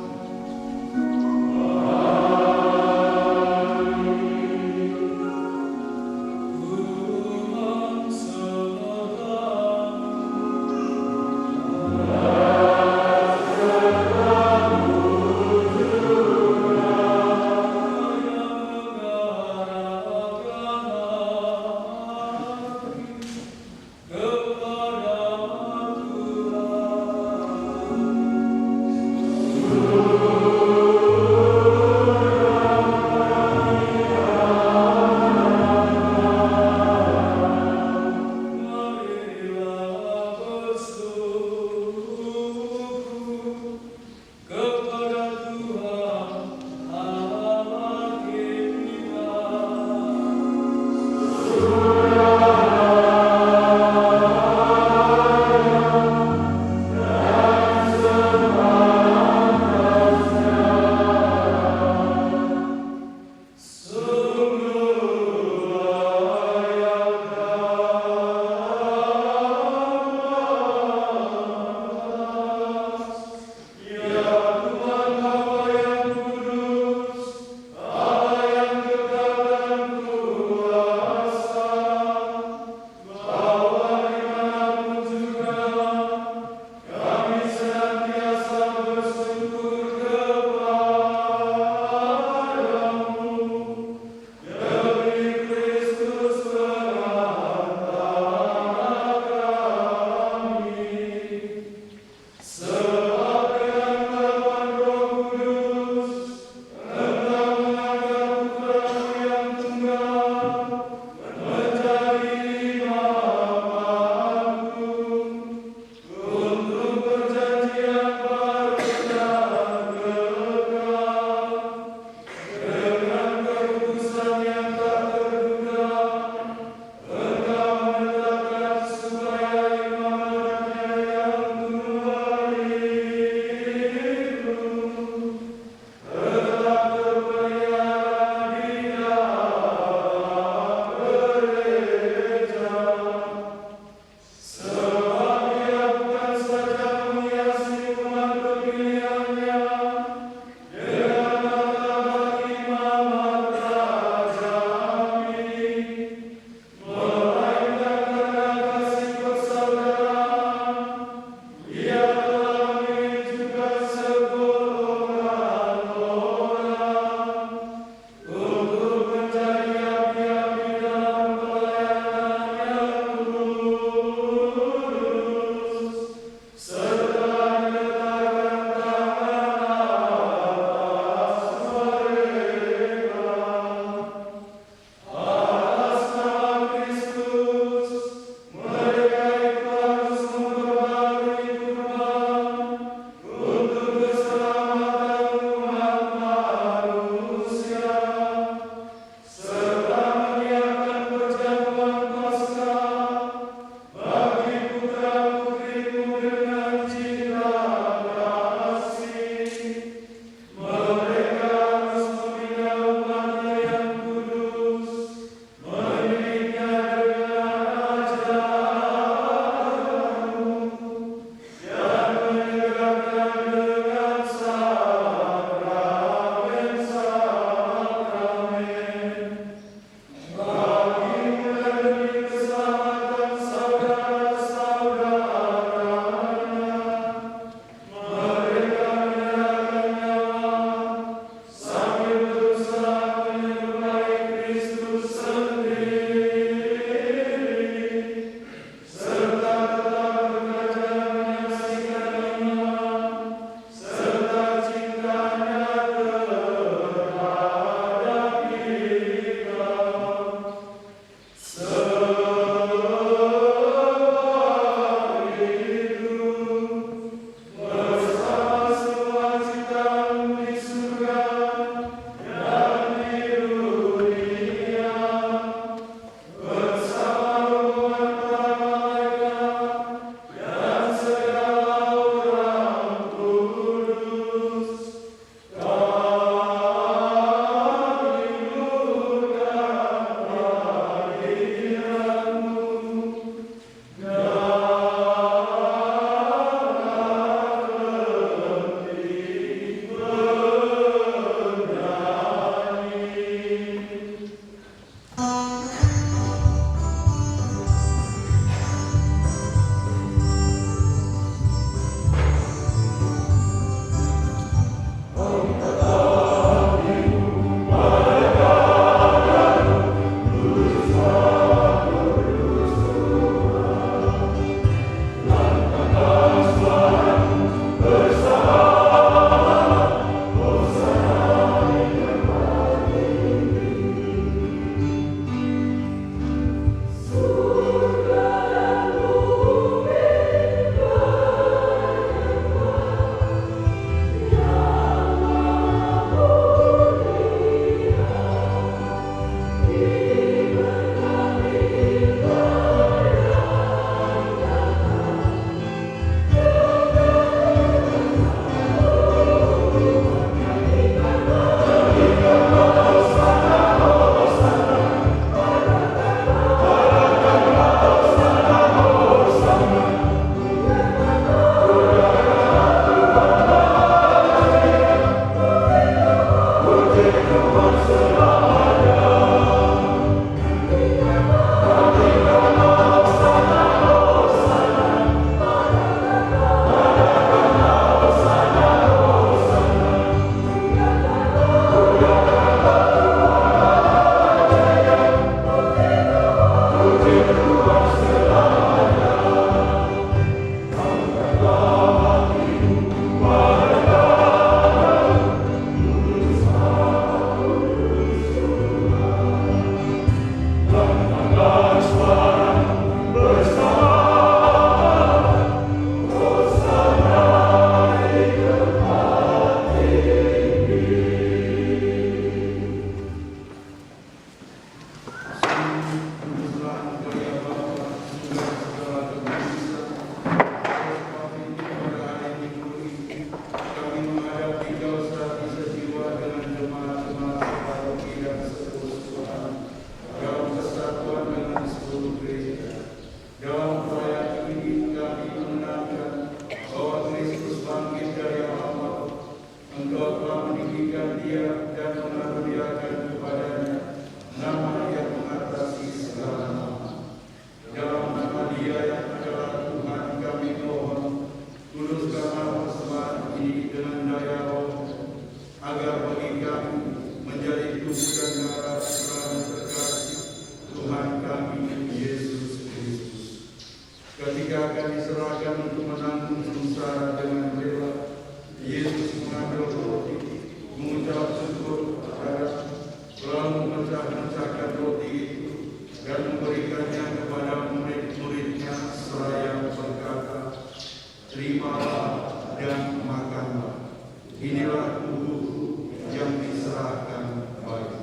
terimalah dan makanlah. Inilah tubuhku yang diserahkan bagi.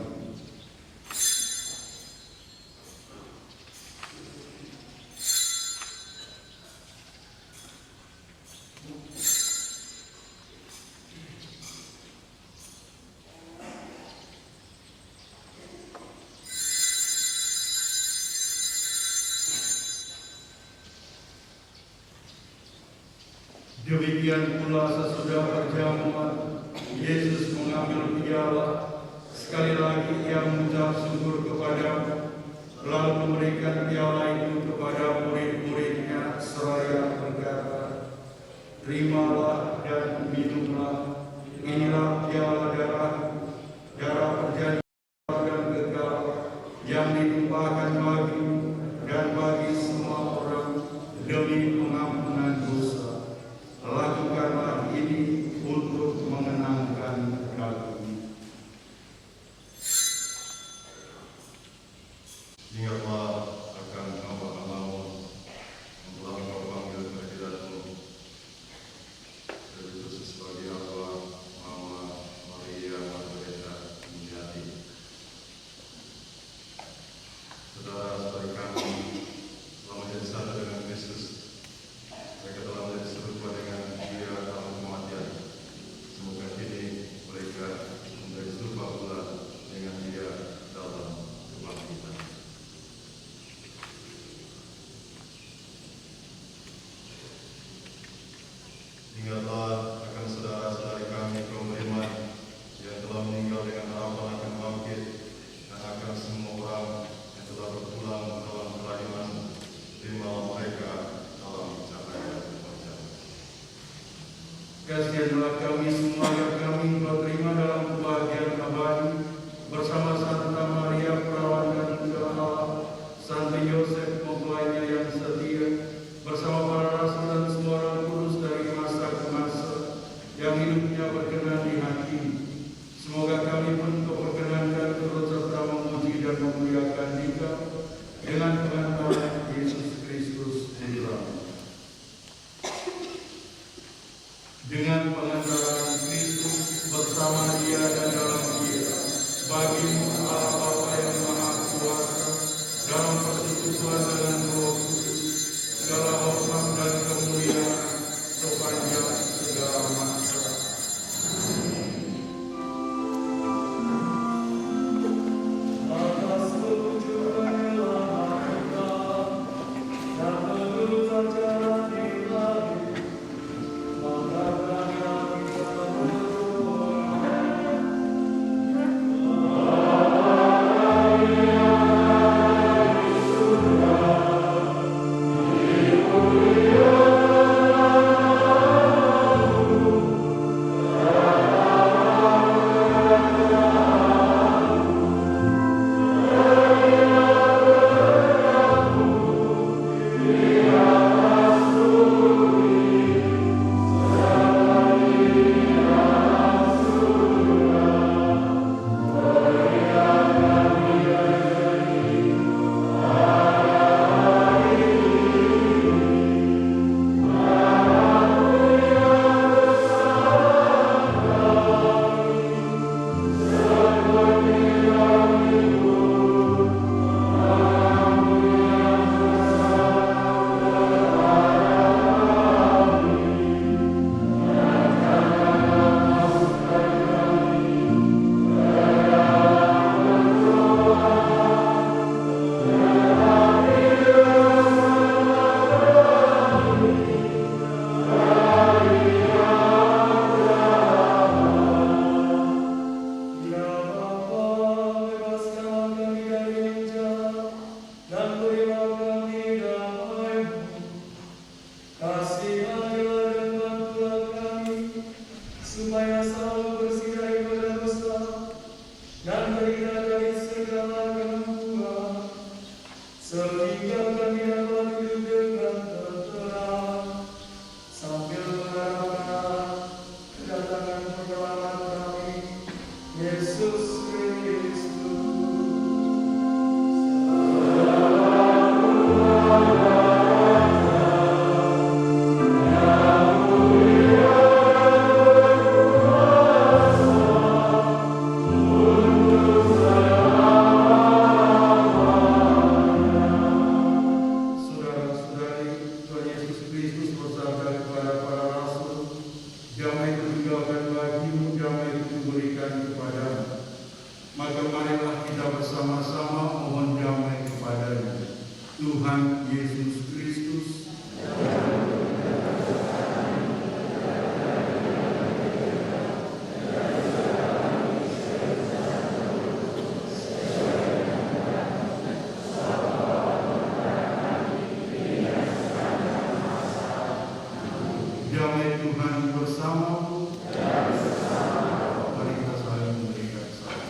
Demikian pula sesudah perjamuan, Yesus mengambil piala, sekali lagi Ia mengucap syukur kepada, lalu memberikan piala itu kepada murid-muridnya seraya berkata, "Terimalah dan minumlah, inilah piala darahku, darah perjanjian dan kekal, yang ditumpahkan bagimu dan bagi semua orang demi pengampunan dosa. Lakukanlah ini untuk mengenangkan aku." Ingatlah akan hamba-hambamu yang telah Engkau panggil ke hadirat-Mu, yaitu sebagai hamba Mama Maria Magdalena Injati. Saudara-saudari kami telah menjadi satu dengan Kristus. Mereka telah menjadi serupa dengan Dia dalam kematian. Semoga kini mereka menjadi serupa pula dengan Dia dalam kebangkitan. Ingatlah akan saudara-saudari kami kaum beriman yang telah meninggal dengan harapan akan bangkit, dan akan semua orang yang telah berpulang dalam kerahiman. Terimalah mereka dalam cahaya wajah. Kasihanlah kami semua yang kami telah terima dalam kebahagiaan abadi bersama Santa Maria Perawan dan Putera Allah, Santo Yosef mempelainya yang setia, bersama para rasul dan semua orang kudus dari masa ke masa, yang hidupnya berkenan di hati. Semoga kami pun keperkenankan turut serta memuji dan memuliakan Dikau dengan pengantaran Yesus Kristus Putra. Dengan pengantaran Kristus bersama Dia dan dalam Dia, bagimu Allah Bapa yang Maha Kuasa, dalam persekutuan dengan Roh Kudus, segala hormat dan kemuliaan sepanjang segala masa. Atas ketujuan mereka dan kedudukan jalan di langit, maka kami Damai Tuhan bersamamu. Mari kita saling memberikan salam.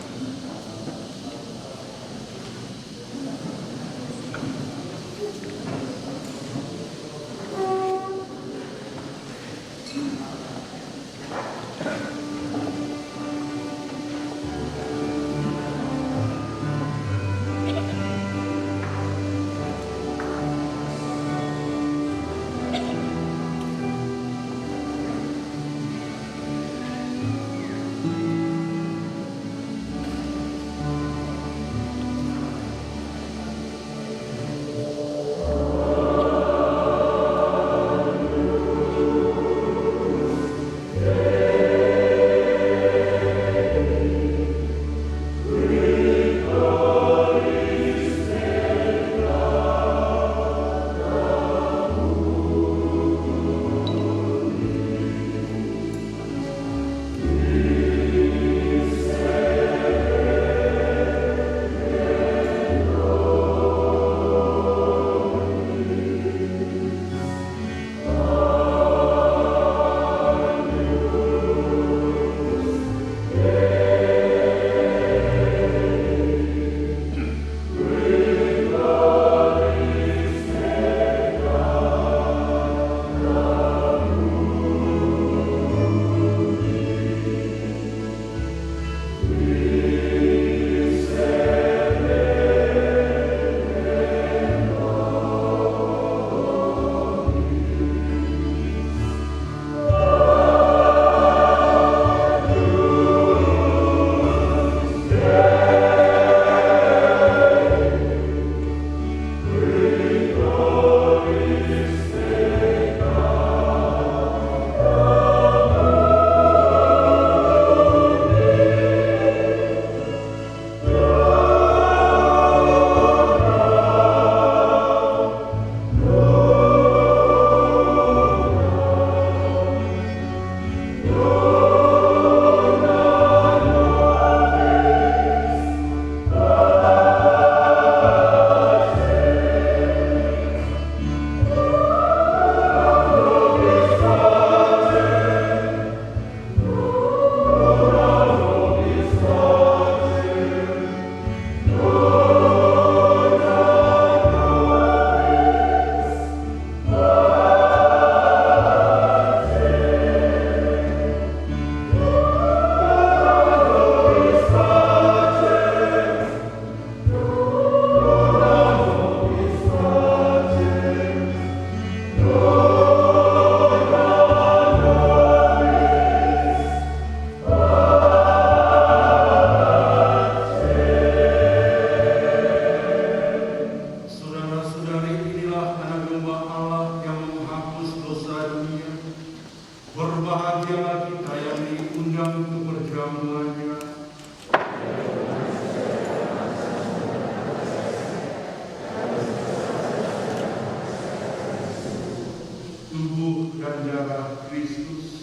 Berbahagialah kita yang diundang ke perjamuannya. Tubuh dan darah Kristus.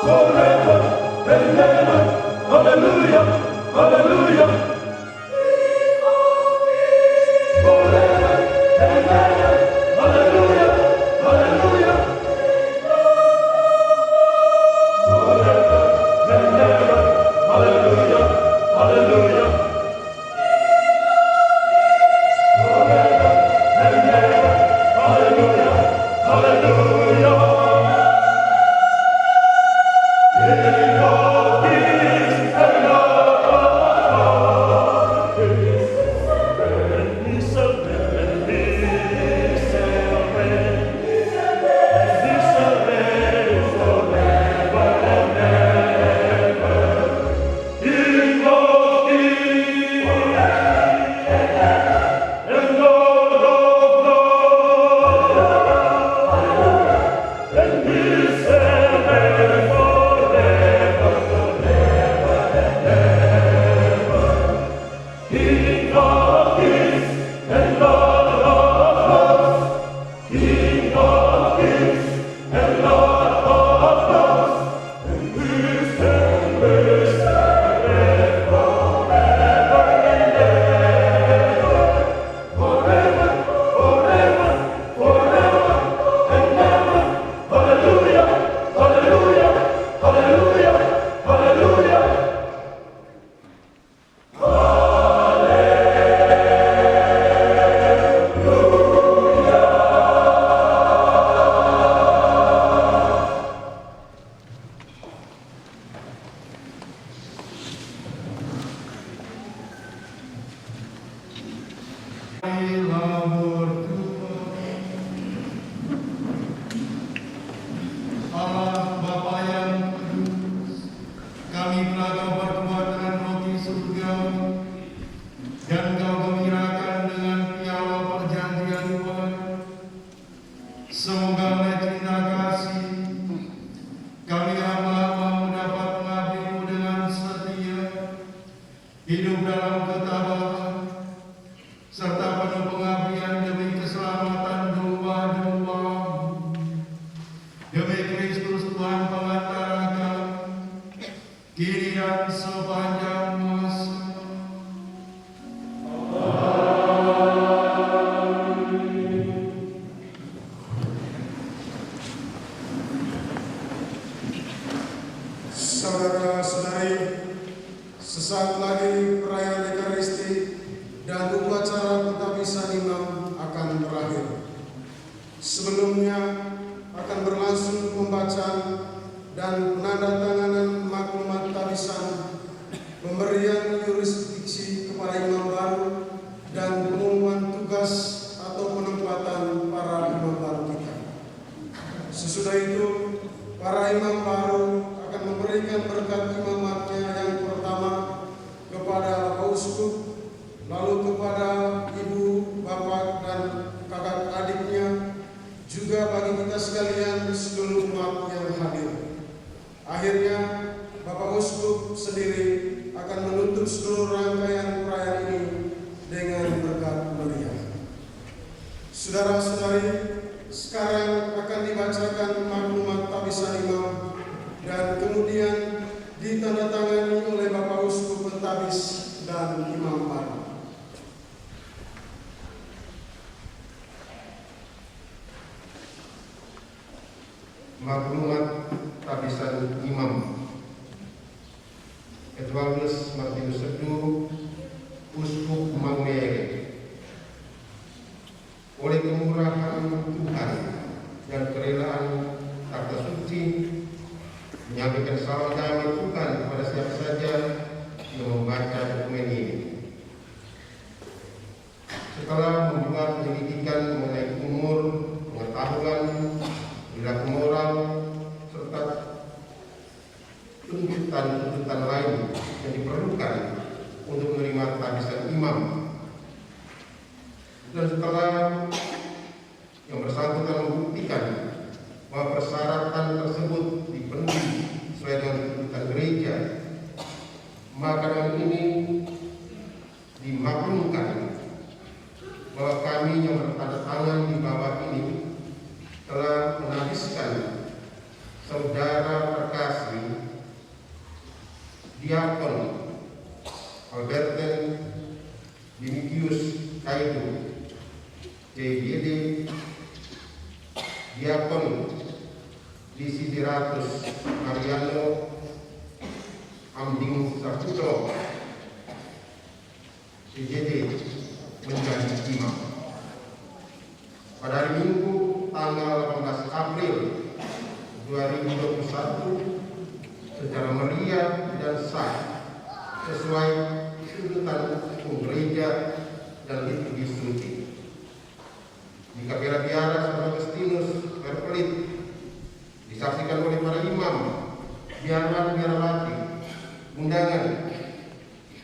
forever and ever. Hallelujah, hallelujah. Forever and ever. Hallelujah, hallelujah. Forever and ever. Hallelujah, hallelujah. Forever and ever. Hallelujah, hallelujah. King of kings and Lord of lords, and He shall reign, He shall reign, He shall reign forever and ever. King of kings and Lord of lords, and He shall reign forever. King of kings and Lord of lords, King of kings and Lord of lords, and His embrace forever and ever, forever, forever, forever and ever. Hallelujah, hallelujah, hallelujah, hallelujah. Marilah berdoa. Allah Bapa yang kudus, kami telah Kau perbuat dengan roti surga dan Kau gembirakan dengan piala perjanjian baru. Semoga oleh cinta kasih kami hamba-hamba-Mu dapat mengabdi-Mu dengan setia, hidup dalam ketabahan serta penuh pengabdian demi keselamatan domba-domba-Mu. Demi Kristus Tuhan pengantara kami, kini dan sepanjang masa. Saudara-saudari, sesaat lagi perayaan Ekaristi dan upacara pentabisan imam akan berakhir. Sebelumnya akan berlangsung pembacaan dan penandatanganan maklumat tabisan, pemberian yurisdiksi kepada imam baru, dan pengumuman tugas atau penempatan para imam baru kita. Sesudah itu, para imam baru akan memberikan berkat imamatnya yang pertama kepada Bapak Uskup, lalu kepada ibu, bapak, dan kakak adiknya, juga bagi kita sekalian seluruh umat yang hadir. Akhirnya, Bapak Uskup sendiri akan menutup seluruh rangkaian perayaan ini dengan berkat meriah. Saudara-saudari, sekarang akan dibacakan maklumat tabisan imam dan kemudian ditandatangani oleh Bapak Uskup Pentabis dan imam baru. Maklumat tabisan imam. Edwardus Martinus Seduh, Uskup Mangere. Oleh kemurahan Tuhan dan kerelaan Tata Suci, menyampaikan salam damai Tuhan kepada siapa saja yang membaca dokumen ini. Setelah membuat penyelidikan mengenai umur, pengetahuan, perilaku moral, serta tuntutan-tuntutan lain yang diperlukan untuk menerima tabisan imam, dan setelah yang bersangkutan membuktikan bahwa persyaratan tersebut dipenuhi sesuai dengan tuntutan gereja, maka dengan ini dimaklumkan bahwa kami yang bertanda tangan di bawah ini telah menghabiskan saudara terkasih, Diakon Alberten Dimitrius Kaidu, JGD, Diakon Desideratus Mariano Ambing Saputro, JGD, menjadi imam. Pada hari Minggu tanggal 18 April 2021 secara meriah dan sah sesuai tuntutan hukum gereja dan liturgi suci. Di Kapela Biara Santo Agustinus Perpelit disaksikan oleh para imam, biarawan biarawati, undangan,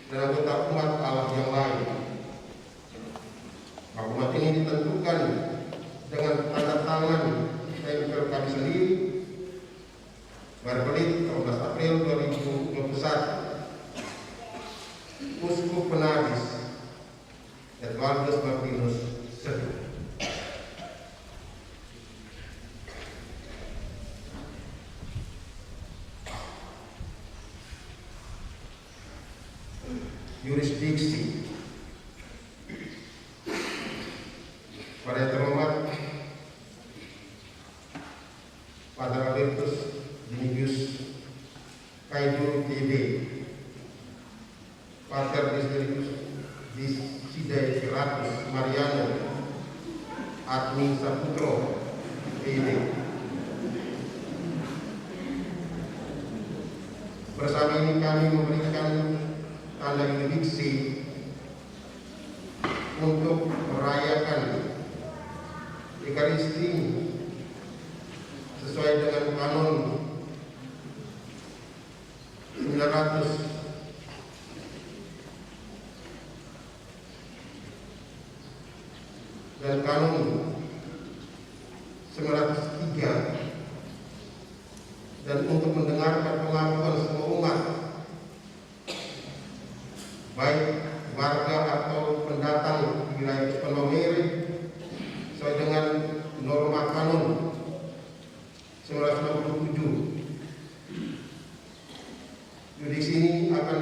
dan anggota umat Allah yang lain. Maklumat ini ditentukan dengan tanda tangan tempel kami sendiri, Perpelit 18 April 2021, Uskup Penagis Edwardus Martinus Seduh. Yurisdiksi. Pada yang terhormat Pater Albertus Dimitrius Kaidu TB, Pater Desideratus Mariano Admin Saputro TB. Bersama ini kami memberikan tanda yurisdiksi untuk merayakan Ekaristi sesuai dengan kanon 900 dan kanon 903, dan untuk mendengarkan pengakuan semua umat, baik warga atau pendatang di wilayah Keuskupan Maumere, sesuai dengan norma kanon 967. Yurisdiksi ini akan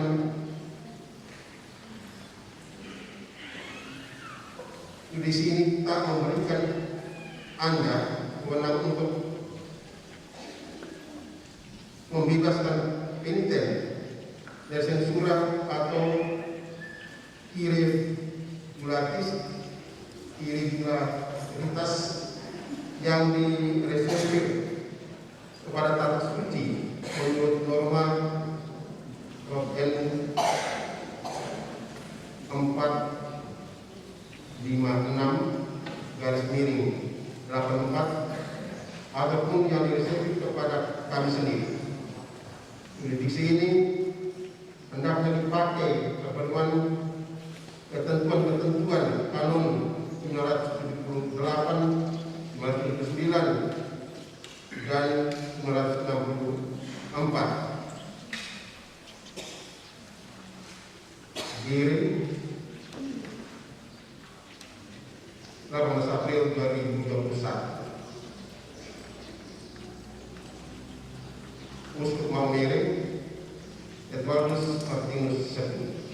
tak memberikan Anda wewenang untuk membebaskan peniten dari sensura atau irregularitas yang direservir kepada tata suci menurut norma N 456/84 ataupun yang direservir kepada kami sendiri. Yurisdiksi ini hendaknya dipakai keperluan ketentuan-ketentuan kanon 978, 979, dan 964. Diri 18 April 2021. Uskup Maumere Edwardus Martinus Seduh.